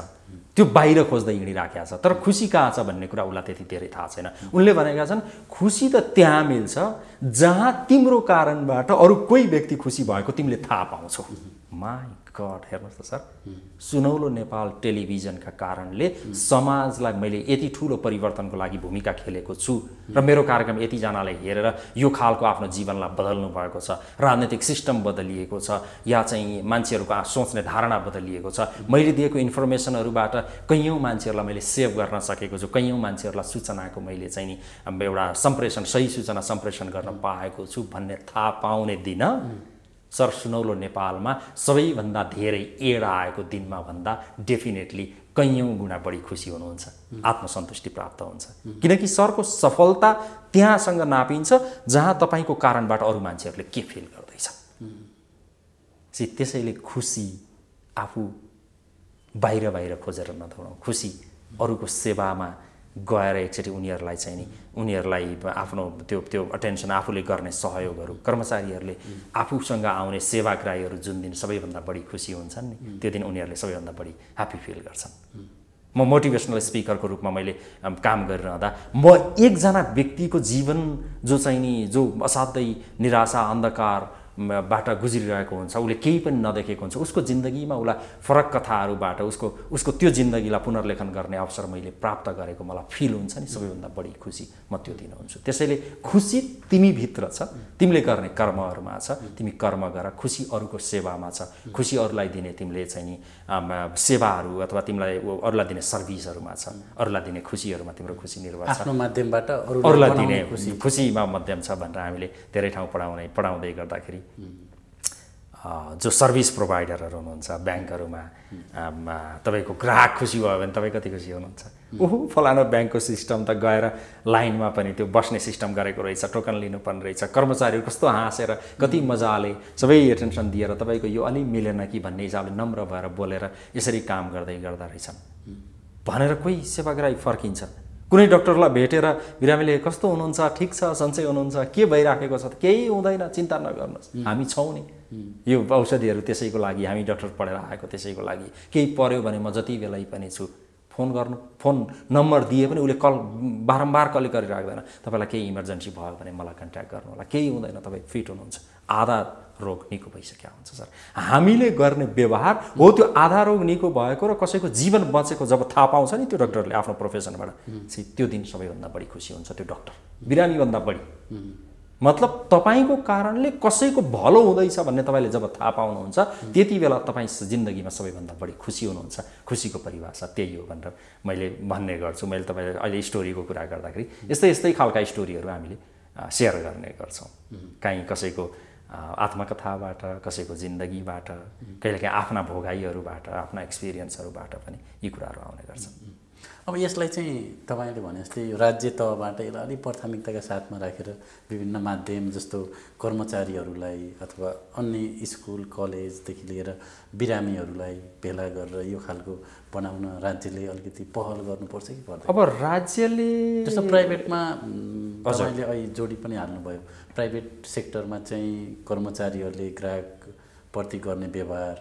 त्यो बाहिर खोज्दै हिँडिराखेका छ, तर खुसी कहाँ छ भन्ने कुरा उसलाई त्यति धेरै थाहा छैन। उनले भनेका छन् खुसी त त्यहाँ मिल्छ जहाँ तिम्रो कारणबाट अरू कोही व्यक्ति खुसी भएको तिमीले थाहा पाउँछौ। माई गड, हेर्नुहोस् त सर, सुनौलो नेपाल टेलिभिजनका कारणले समाजलाई मैले यति ठुलो परिवर्तनको लागि भूमिका खेलेको छु र मेरो कार्यक्रम यतिजनाले हेरेर यो खालको आफ्नो जीवनलाई बदल्नु भएको छ, राजनीतिक सिस्टम बदलिएको छ या चाहिँ मान्छेहरूको सोच्ने धारणा बदलिएको छ, मैले दिएको इन्फर्मेसनहरूबाट कैयौँ मान्छेहरूलाई मैले सेभ गर्न सकेको छु, कैयौँ मान्छेहरूलाई सूचनाको मैले चाहिँ नि एउटा सम्प्रेषण, सही सूचना सम्प्रेषण गर्न पाएको छु भन्ने थाहा पाउने दिन सर सुनौलो नेपालमा सबैभन्दा धेरै एड आएको दिनमा भन्दा डेफिनेटली कैयौँ गुणा बढी खुसी हुनुहुन्छ, आत्मसन्तुष्टि प्राप्त हुन्छ। किनकि सरको सफलता त्यहाँसँग नापिन्छ जहाँ तपाईँको कारणबाट अरू मान्छेहरूले के फिल गर्दैछ। त्यसैले खुसी आफू बाहिर बाहिर खोजेर नदौडौँ, खुसी अरूको सेवामा गएर एकचोटि उनीहरूलाई चाहिँ नि उनीहरूलाई आफ्नो त्यो अटेन्सन आफूले गर्ने सहयोगहरू, कर्मचारीहरूले आफूसँग आउने सेवाग्राहीहरू जुन दिन सबैभन्दा बढी खुसी हुन्छन् नि त्यो दिन उनीहरूले सबैभन्दा बढी ह्याप्पी फिल गर्छन्। म मोटिभेसनल स्पिकरको रूपमा मैले काम गरिरहँदा म एकजना व्यक्तिको जीवन जो चाहिँ नि जो असाध्यै निराशा अन्धकार बाट गुज्रिरहेको हुन्छ, उसले केही पनि नदेखेको हुन्छ, उसको जिन्दगीमा उसलाई फरक कथाहरूबाट उसको त्यो जिन्दगीलाई पुनर्लेखन गर्ने अवसर मैले प्राप्त गरेको मलाई फिल हुन्छ नि, सबैभन्दा बढी खुसी म त्यो दिन हुन्छु। त्यसैले खुसी तिमी भित्र छ, तिमीले गर्ने कर्महरूमा छ, तिमी कर्म गर, खुसी अरूको सेवामा छ, खुसी अरूलाई दिने तिमीले चाहिँ नि सेवाहरू अथवा तिमीलाई अरूलाई दिने सर्भिसहरूमा छ, अरूलाई दिने खुसीहरूमा तिम्रो खुसी निर्भर छ, आफ्नो माध्यमबाट अरूलाई दिने खुसीमा मध्यम छ भनेर हामीले धेरै ठाउँ पढाउँदै गर्दाखेरि जो सर्भिस प्रोभाइडरहरू हुनुहुन्छ ब्याङ्कहरूमा तपाईँको ग्राहक खुसी भयो भने तपाईँ कति खुसी हुनुहुन्छ? ओहो फलाना ब्याङ्कको सिस्टम त गएर लाइनमा पनि त्यो बस्ने सिस्टम गरेको रहेछ, टोकन लिनुपर्ने रहेछ, कर्मचारीहरू कस्तो हाँसेर कति मजाले सबै एटेन्सन दिएर तपाईँको यो अलि मिलेन कि भन्ने हिसाबले नम्र भएर बोलेर यसरी काम गर्दा रहेछन् भनेर कोही सेवाग्राही फर्किन्छ। कुनै डक्टरलाई भेटेर बिरामीले कस्तो हुनुहुन्छ, ठिक छ, सन्चै हुनुहुन्छ, के भइराखेको छ, केही हुँदैन, चिन्ता नगर्नुहोस्, हामी छौँ नि, यो औषधिहरू त्यसैको लागि, हामी डक्टर पढेर आएको त्यसैको लागि, केही पर्यो भने म जति बेलै पनि छु, फोन नम्बर दिए पनि उसले कल बारम्बार कल गरिराख्दैन। तपाईँलाई केही इमर्जेन्सी भयो भने मलाई कन्ट्याक्ट गर्नु होला, केही हुँदैन, तपाईँ फिट हुनुहुन्छ। आधा रोग निको भइसक्यो हुन्छ सर। हामीले गर्ने व्यवहार हो त्यो आधा रोग निको भएको र कसैको जीवन बचेको जब थाहा पाउँछ नि त्यो डाक्टरले आफ्नो प्रोफेसनबाट, त्यो दिन सबैभन्दा बढी खुसी हुन्छ त्यो डाक्टर, बिरामीभन्दा बढी। मतलब तपाईँको कारणले कसैको भलो हुँदैछ भन्ने तपाईँले जब थाहा पाउनुहुन्छ त्यति बेला तपाईँ जिन्दगीमा सबैभन्दा बढी खुसी हुनुहुन्छ। खुसीको परिभाषा त्यही हो भनेर मैले भन्ने गर्छु। मैले तपाईँले अहिले स्टोरीको कुरा गर्दाखेरि यस्तै खालका स्टोरीहरू हामीले सेयर गर्ने गर्छौँ। काहीँ कसैको आत्मकथाबाट, कसैको जिन्दगीबाट, कहिलेकाहीँ आफ्ना भोगाइहरूबाट, आफ्ना एक्सपिरियन्सहरूबाट पनि यी कुराहरू आउने गर्छन्। अब यसलाई चाहिँ तपाईँले भने जस्तै यो राज्य तहबाट यसलाई अलिक प्राथमिकताका साथमा राखेर विभिन्न माध्यम जस्तो कर्मचारीहरूलाई अथवा अन्य स्कुल कलेजदेखि लिएर बिरामीहरूलाई भेला गरेर यो खालको बनाउन राज्यले अलिकति पहल गर्नुपर्छ कि पर्दैन? अब राज्यले जस्तो प्राइभेटमा तपाईँले अहिले जोडी पनि हाल्नुभयो, प्राइभेट सेक्टरमा चाहिँ कर्मचारीहरूले ग्राहकप्रति गर्ने व्यवहार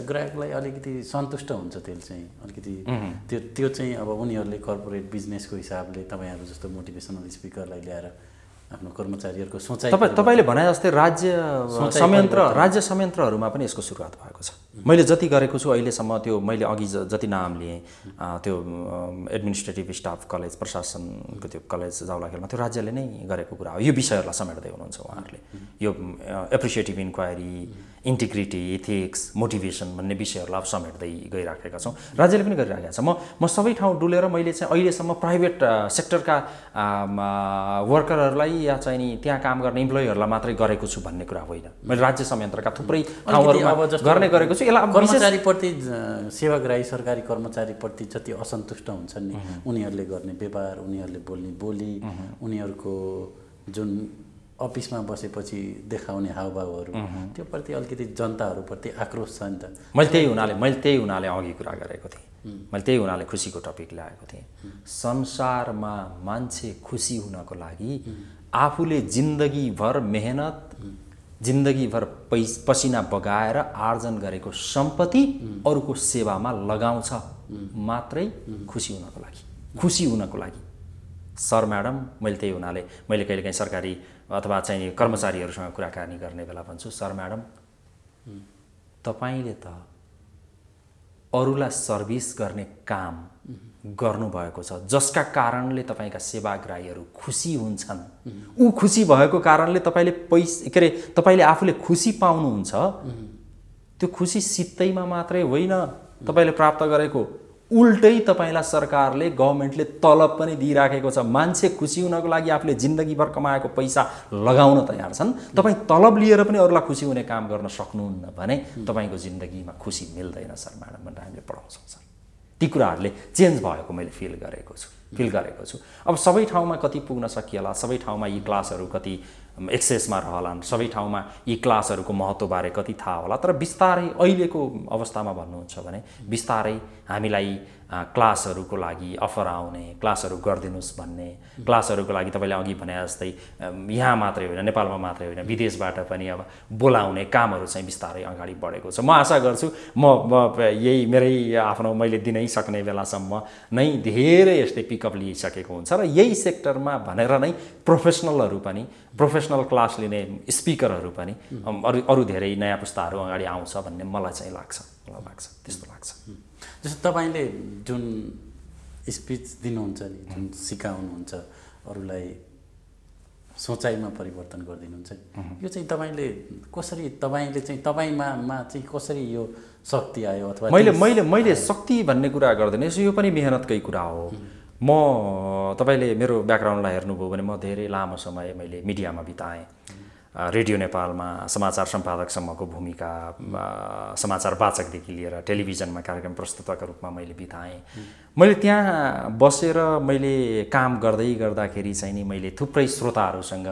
ग्राहकलाई अलिकति सन्तुष्ट हुन्छ, त्यसले चाहिँ अलिकति त्यो चाहिँ अब उनीहरूले कर्पोरेट बिजनेसको हिसाबले तपाईँहरू जस्तो मोटिभेसनल स्पिकरलाई ल्याएर आफ्नो कर्मचारीहरूको सोचाइ तपाईँले भने जस्तै राज्य संयन्त्रहरूमा पनि यसको सुरुवात भएको छ। मैले जति गरेको छु अहिलेसम्म, त्यो मैले अघि जति नाम लिएँ त्यो एडमिनिस्ट्रेटिभ स्टाफ कलेज, प्रशासनको त्यो कलेज जाउँलाखेलमा त्यो राज्यले नै गरेको कुरा हो। यो विषयहरूलाई समेट्दै हुनुहुन्छ उहाँहरूले। यो appreciative inquiry, integrity, ethics, motivation भन्ने विषयहरूलाई अब समेट्दै गइराखेका छौँ। राज्यले पनि गरिराखेको छ। म सबै ठाउँ डुलेर मैले चाहिँ अहिलेसम्म प्राइभेट सेक्टरका वर्करहरूलाई या चाहिँ नि त्यहाँ काम गर्ने इम्प्लोइहरूलाई मात्रै गरेको छु भन्ने कुरा होइन। मैले राज्य संयन्त्रका थुप्रै ठाउँहरूमा गर्ने गरेको छु। यसलाई कर्मचारीप्रति, सेवाग्राही सरकारी कर्मचारीप्रति जति असन्तुष्ट हुन्छन् नि उनीहरूले गर्ने व्यवहार, उनीहरूले बोल्ने बोली, उनीहरूको जुन अफिसमा बसेपछि देखाउने हावभावहरू, त्यो प्रति अलिकति जनताहरूप्रति आक्रोश छ नि त। मैले त्यही हुनाले अघि कुरा गरेको थिएँ। मैले त्यही हुनाले खुसीको टपिक ल्याएको थिएँ। संसारमा मान्छे खुसी हुनको लागि आफूले जिन्दगीभर मेहनत, जिन्दगीभर पसिना बगाएर आर्जन गरेको सम्पत्ति अरूको सेवामा लगाउँछ मात्रै खुसी हुनको लागि, खुसी हुनको लागि। सर म्याडम, मैले त्यही हुनाले मैले कहिलेकाहीँ सरकारी अथवा चाहिँ कर्मचारीहरूसँग कुराकानी गर्ने बेला भन्छु, सर म्याडम तपाईँले त अरूलाई सर्भिस गर्ने काम गर्नुभएको छ, जसका कारणले तपाईँका सेवाग्राहीहरू खुसी हुन्छन्। ऊ खुसी भएको कारणले तपाईँले आफूले खुसी पाउनुहुन्छ। त्यो खुसी सित्तैमा मात्रै होइन, तपाईँले प्राप्त गरेको उल्टै तपाईँलाई सरकारले, गभर्मेन्टले तलब पनि दिइराखेको छ। मान्छे खुसी हुनको लागि आफूले जिन्दगीभर कमाएको पैसा लगाउन तयार छन्। तपाईँ तलब लिएर पनि अरूलाई खुसी हुने काम गर्न सक्नुहुन्न भने तपाईँको जिन्दगीमा खुसी मिल्दैन सर म्याडम भनेर हामीले पढाउँछौँ सर। ती कुराहरूले चेन्ज भएको मैले फिल गरेको छु। अब सबै ठाउँमा कति पुग्न सकिएला, सबै ठाउँमा यी क्लासहरू कति एक्सेसमा रहलान्, सबै ठाउँमा यी क्लासहरूको महत्त्वबारे कति थाहा होला। तर बिस्तारै अहिलेको अवस्थामा भन्नुहुन्छ भने बिस्तारै हामीलाई क्लासहरूको लागि अफर आउने, क्लासहरू गरिदिनुहोस् भन्ने, क्लासहरूको लागि तपाईँले अघि भने जस्तै यहाँ मात्रै होइन, नेपालमा मात्रै होइन, विदेशबाट पनि अब बोलाउने कामहरू चाहिँ बिस्तारै अगाडि बढेको छ। म आशा गर्छु म यही मेरै आफ्नो मैले दिनै सक्ने बेलासम्म नै धेरै यस्तै पिकअप लिइसकेको हुन्छ र यही सेक्टरमा भनेर नै प्रोफेसनल क्लास लिने स्पिकरहरू पनि अरू धेरै नयाँ पुस्ताहरू अगाडि आउँछ भन्ने मलाई चाहिँ लाग्छ, त्यस्तो लाग्छ। जस्तो तपाईँले जुन स्पिच दिनुहुन्छ नि, जुन सिकाउनुहुन्छ अरूलाई, सोचाइमा परिवर्तन गरिदिनुहुन्छ नि, यो चाहिँ तपाईँले चाहिँ तपाईँमा चाहिँ कसरी यो शक्ति आयो? अथवा मैले शक्ति भन्ने कुरा गर्दैन, यो पनि मेहनतकै कुरा हो। म तपाईँले मेरो ब्याकग्राउन्डलाई हेर्नुभयो भने म धेरै लामो समय मैले मिडियामा बिताएँ। रेडियो नेपालमा समाचार सम्पादकसम्मको भूमिका, समाचार वाचकदेखि लिएर टेलिभिजनमा कार्यक्रम प्रस्तुतका रूपमा मैले बिताएँ। मैले त्यहाँ बसेर मैले काम गर्दाखेरि चाहिँ नि मैले थुप्रै श्रोताहरूसँग,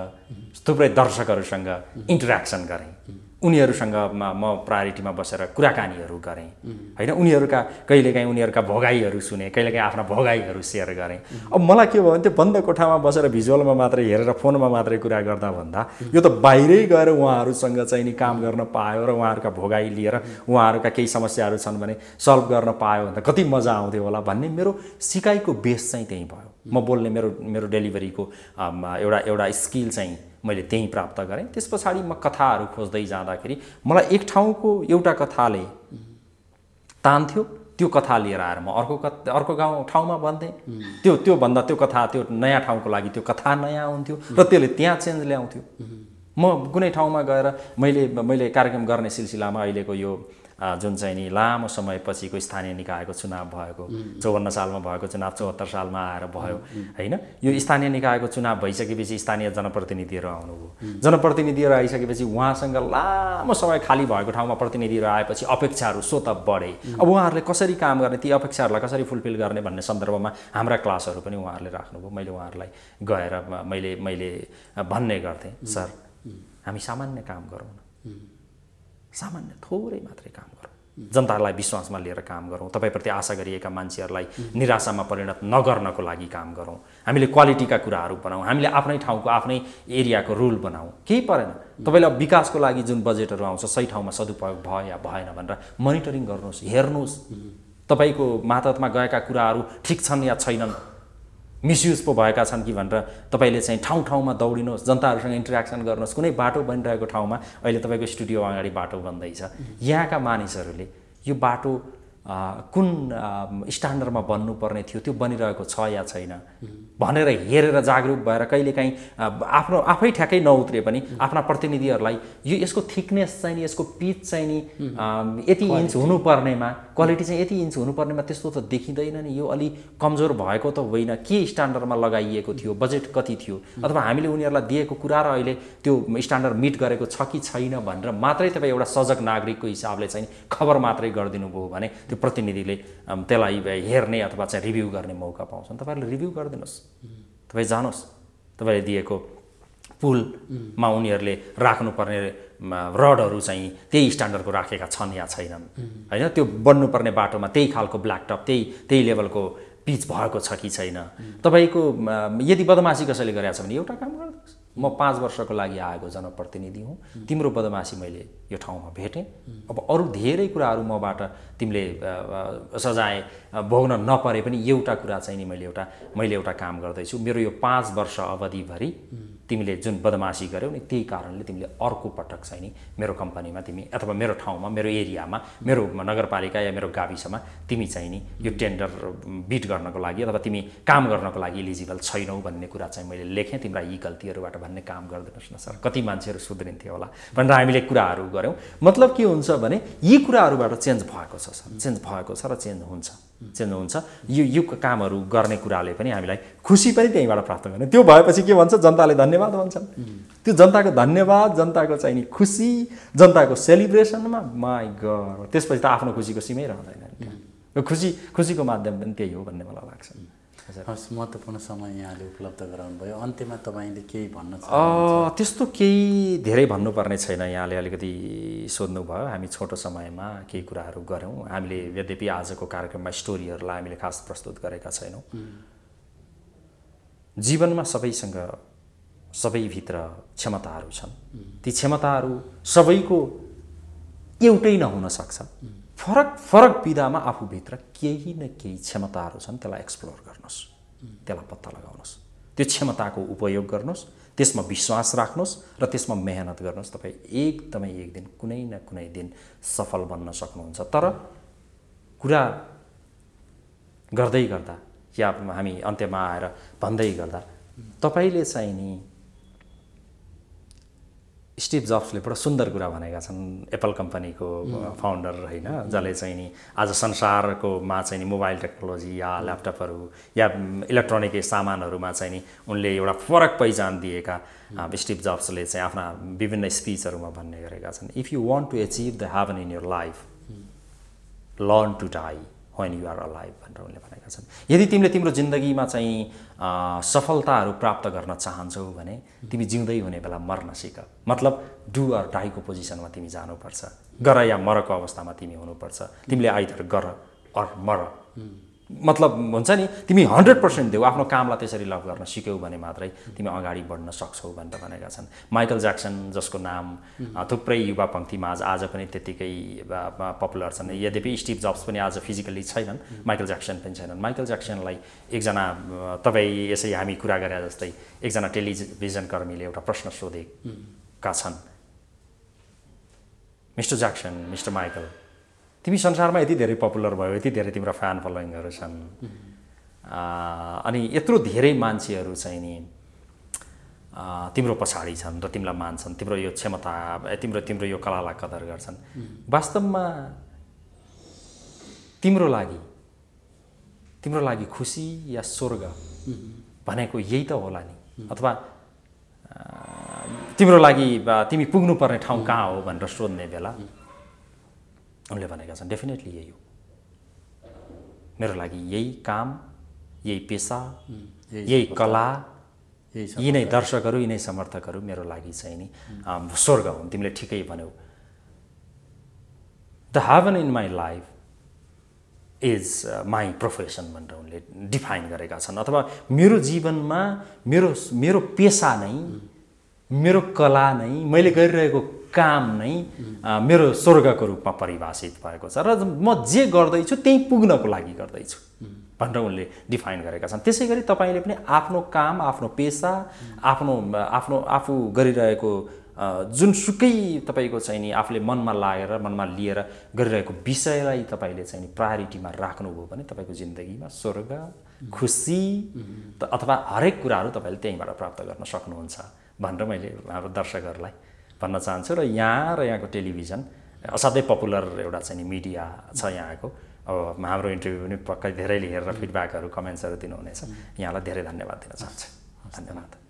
थुप्रै दर्शकहरूसँग इन्टरेक्सन गरेँ। उनीहरूसँग म प्रायोरिटीमा बसेर कुराकानीहरू गरेँ होइन, उनीहरूका कहिलेकाहीँ उनीहरूका भोगाइहरू सुने, कहिलेकाहीँ आफ्ना भोगाइहरू सेयर गरेँ। अब मलाई के भयो भने त्यो बन्द कोठामा बसेर भिजुअलमा मात्रै हेरेर फोनमा मात्रै कुरा गर्दा भन्दा यो त बाहिरै गएर उहाँहरूसँग चाहिँ नि काम गर्न पायो र उहाँहरूका भोगाइ लिएर उहाँहरूका केही समस्याहरू छन् भने सल्भ गर्न पायो भने त कति मजा आउँथ्यो होला भन्ने मेरो सिकाइको बेस चाहिँ त्यही भयो। म बोल्ने मेरो डेलिभरीको एउटा स्किल चाहिँ मैले त्यहीँ प्राप्त गरेँ। त्यस पछाडि म कथाहरू खोज्दै जाँदाखेरि मलाई एक ठाउँको एउटा कथाले तान्थ्यो, त्यो कथा लिएर आएर म अर्को ठाउँमा भन्थेँ, त्योभन्दा त्यो कथा त्यो नयाँ ठाउँको लागि त्यो कथा नयाँ हुन्थ्यो र त्यसले त्यहाँ चेन्ज ल्याउँथ्यो। म कुनै ठाउँमा गएर मैले कार्यक्रम गर्ने सिलसिलामा अहिलेको यो जुन चाहिँ नि लामो समयपछिको स्थानीय निकायको चुनाव भएको 54 सालमा भएको चुनाव 74 सालमा आएर भयो होइन। यो स्थानीय निकायको चुनाव भइसकेपछि स्थानीय जनप्रतिनिधिहरू आउनुभयो। जनप्रतिनिधिहरू आइसकेपछि उहाँसँग लामो समय खाली भएको ठाउँमा प्रतिनिधिहरू आएपछि अपेक्षाहरू स्वतः बढे। अब उहाँहरूले कसरी काम गर्ने, ती अपेक्षाहरूलाई कसरी फुलफिल गर्ने भन्ने सन्दर्भमा हाम्रा क्लासहरू पनि उहाँहरूले राख्नुभयो। मैले उहाँहरूलाई गएर मैले भन्ने गर्थेँ, सर हामी सामान्य काम गरौँ न, सामान्य थोरै मात्रै काम गरौँ, जनतालाई विश्वासमा लिएर काम गरौँ, तपाईँप्रति आशा गरिएका मान्छेहरूलाई निराशामा परिणत नगर्नको लागि काम गरौँ, हामीले क्वालिटीका कुराहरू बनाऊँ, हामीले आफ्नै ठाउँको आफ्नै एरियाको रुल बनाऊँ। केही परेन, तपाईँलाई विकासको लागि जुन बजेटहरू आउँछ सही ठाउँमा सदुपयोग भयो या भएन भनेर मोनिटरिङ गर्नुहोस्, हेर्नुहोस् तपाईँको मातहतमा गएका कुराहरू ठिक छन् या छैनन्, मिसयुज पो भएका छन् कि भनेर तपाईँले चाहिँ ठाउँमा दौडिनुहोस्, जनताहरूसँग इन्टरेक्सन गर्नुहोस्। कुनै बाटो बनिरहेको ठाउँमा अहिले तपाईँको स्टुडियो अगाडि बाटो बन्दैछ, यहाँका मानिसहरूले यो बाटो कुन स्ट्यान्डर्डमा बन्नुपर्ने थियो त्यो बनिरहेको छ या छैन भनेर हेरेर जागरुक भएर कहिलेकाहीँ आफै ठ्याक्कै नउत्रे पनि आफ्ना प्रतिनिधिहरूलाई यसको थिकनेस चाहिँ नि, यसको पिच चाहिँ नि यति इन्च हुनुपर्नेमा, क्वालिटी चाहिँ यति इन्च हुनुपर्नेमा त्यस्तो त देखिँदैन नि, यो अलि कमजोर भएको त होइन, के स्ट्यान्डर्डमा लगाइएको थियो, बजेट कति थियो, अथवा हामीले उनीहरूलाई दिएको कुरा र अहिले त्यो स्ट्यान्डर्ड मिट गरेको छ कि छैन भनेर मात्रै तपाईँ एउटा सजग नागरिकको हिसाबले चाहिँ खबर मात्रै गरिदिनु भयो भने त्यो प्रतिनिधिले त्यसलाई हेर्ने अथवा चाहिँ रिभ्यू गर्ने मौका पाउँछन्। तपाईँहरूले रिभ्यू गरिदिनुहोस्, तपाईँ जानुहोस्, तपाईँले दिएको पुलमा उनीहरूले राख्नुपर्ने रडहरू चाहिँ त्यही स्ट्यान्डर्डको राखेका छन् या छैनन् होइन, त्यो बन्नुपर्ने बाटोमा त्यही खालको ब्ल्याक टप त्यही लेभलको पिच भएको छ कि छैन। तपाईँको यदि बदमासी कसैले गरेछ भने एउटा काम गर्नुहोस्, म 5 वर्षको लागि आएको जनप्रतिनिधि हुँ, तिम्रो बदमासी मैले यो ठाउँमा भेटेँ, अब अरू धेरै कुराहरू मबाट तिमीले सजाय भोग्न नपरे पनि एउटा कुरा चाहिँ नि मैले एउटा काम गर्दैछु, मेरो यो 5 वर्ष अवधिभरि तिमीले जुन बदमासी गर्यौ नि त्यही कारणले तिमीले अर्को पटक चाहिँ नि मेरो कम्पनीमा तिमी अथवा मेरो ठाउँमा, मेरो एरियामा, मेरो नगरपालिका या मेरो गाविसमा तिमी चाहिँ नि यो टेन्डर बिट गर्नको लागि अथवा तिमी काम गर्नको लागि इलिजिबल छैनौ भन्ने कुरा चाहिँ मैले लेखेँ, तिम्रा यी गल्तीहरूबाट भन्ने काम गरिदिनुहोस् न सर, कति मान्छेहरू सुध्रिन्थ्यो होला भनेर हामीले कुराहरू गऱ्यौँ। मतलब के हुन्छ भने यी कुराहरूबाट चेन्ज भएको छ सर, चेन्ज भएको छ र चेन्ज हुन्छ। यो कामहरू गर्ने कुराले पनि हामीलाई खुसी पनि त्यहीँबाट प्राप्त गर्ने। त्यो भएपछि के भन्छ, जनताले धन्यवाद भन्छन्। त्यो जनताको धन्यवाद, जनताको चाहिँ नि खुसी, जनताको सेलिब्रेसनमा माई गड, त्यसपछि त आफ्नो खुसीको सीमै रहँदैन। खुसीको माध्यम पनि त्यही हो भन्ने मलाई लाग्छ। हस्, महत्त्वपूर्ण समय यहाँले उपलब्ध गराउनु भयो। अन्त्यमा तपाईँले केही भन्न चाहनुहुन्छ? त्यस्तो केही धेरै भन्नुपर्ने छैन, यहाँले अलिकति सोध्नुभयो। हामी छोटो समयमा केही कुराहरू गऱ्यौँ। हामीले यद्यपि आजको कार्यक्रममा स्टोरीहरूलाई हामीले खास प्रस्तुत गरेका छैनौँ। जीवनमा सबैभित्र क्षमताहरू छन्, ती क्षमताहरू सबैको एउटै नहुन सक्छ। फरक विधामा आफूभित्र केही न केही क्षमताहरू छन्, त्यसलाई एक्सप्लोर गर्नुहोस्, त्यसलाई पत्ता लगाउनुहोस्, त्यो क्षमताको उपयोग गर्नुहोस्, त्यसमा विश्वास राख्नुहोस् र त्यसमा मेहनत गर्नुहोस्। तपाईँ एकदमै एक दिन कुनै न कुनै दिन सफल बन्न सक्नुहुन्छ। तर कुरा गर्दै गर्दा या हामी अन्त्यमा आएर भन्दै गर्दा तपाईँले चाहिँ नि स्टिभ जब्सले बडा सुन्दर कुरा भनेका छन्, एप्पल कम्पनीको फाउन्डर होइन, जसले चाहिँ नि आज संसारकोमा चाहिँ नि मोबाइल टेक्नोलोजी या ल्यापटपहरू या इलेक्ट्रोनिक सामानहरूमा चाहिँ नि उनले एउटा फरक पहिचान दिएका स्टिभ जब्सले चाहिँ आफ्ना विभिन्न स्पिचहरूमा भन्ने गरेका छन्, if you want to achieve the heaven in your life, learn to die when you are alive भनेर उनले भनेका छन्। यदि तिमीले तिम्रो जिन्दगीमा चाहिँ सफलताहरू प्राप्त गर्न चाहन्छौ भने तिमी जिउँदै हुने बेला मर्न सिक। मतलब डु अर डाईको पोजिसनमा तिमी जानुपर्छ। गर या मरको अवस्थामा तिमी हुनुपर्छ। तिमीले आइदर गर अर मर। मतलब हुन्छ नि तिमी 100% देऊ, आफ्नो कामलाई त्यसरी लभ गर्न सिक्यौ भने मात्रै तिमी अगाडि बढ्न सक्छौ भनेर भनेका छन्। माइकल ज्याक्सन जसको नाम थुप्रै युवा पङ्क्तिमा आज पनि त्यतिकै पपुलर छन्। यद्यपि स्टिभ जब्स पनि आज फिजिकली छैनन्, माइकल ज्याक्सन पनि छैनन्। माइकल ज्याक्सनलाई एकजना तपाईँ यसै हामी कुरा गरे जस्तै एकजना टेलिभिजन कर्मीले एउटा प्रश्न सोधेका छन्, मिस्टर ज्याक्सन, मिस्टर माइकल, तिमी संसारमा यति धेरै पपुलर भयो, यति धेरै तिम्रो फ्यान फलोइङहरू छन्, अनि यत्रो धेरै मान्छेहरू चाहिँ नि तिम्रो पछाडि छन् र तिमीलाई मान्छन्, तिम्रो यो क्षमता, तिम्रो यो कलालाई कदर गर्छन्, वास्तवमा तिम्रो लागि खुसी या स्वर्ग भनेको यही त होला नि, अथवा तिम्रो लागि तिमी पुग्नुपर्ने ठाउँ कहाँ हो भनेर सोध्ने बेला उनले भनेका छन् डेफिनेटली यही हो। मेरो लागि यही काम, यही पेसा, यही कला, यी नै दर्शकहरू, यी नै समर्थकहरू मेरो लागि चाहिँ नि स्वर्ग हुन्। तिमीले ठिकै भन्यौ। The heaven in my life is my profession भनेर उनले डिफाइन गरेका छन्। अथवा मेरो जीवनमा मेरो पेसा नै, मेरो कला नै, मैले गरिरहेको काम नै मेरो स्वर्गको रूपमा परिभाषित भएको छ र म जे गर्दैछु त्यही पुग्नको लागि गर्दैछु भनेर उनले डिफाइन गरेका छन्। त्यसै गरी तपाईँले पनि आफ्नो काम, आफ्नो पेसा, आफू गरिरहेको जुनसुकै तपाईँको चाहिँ नि आफूले मनमा लिएर गरिरहेको विषयलाई तपाईँले चाहिँ नि प्रायोरिटीमा राख्नुभयो भने तपाईँको जिन्दगीमा स्वर्ग, खुसी अथवा हरेक कुराहरू तपाईँले त्यहीँबाट प्राप्त गर्न सक्नुहुन्छ भनेर मैले हाम्रो दर्शकहरूलाई भन्न चाहन्छु। र यहाँको टेलिभिजन असाध्यै पपुलर एउटा चाहिँ नि मिडिया छ यहाँको। अब हाम्रो इन्टरभ्यू पनि पक्कै धेरैले हेरेर फिडब्याकहरू, कमेन्ट्सहरू दिनुहुनेछ। यहाँलाई धेरै धन्यवाद दिन चाहन्छु। धन्यवाद।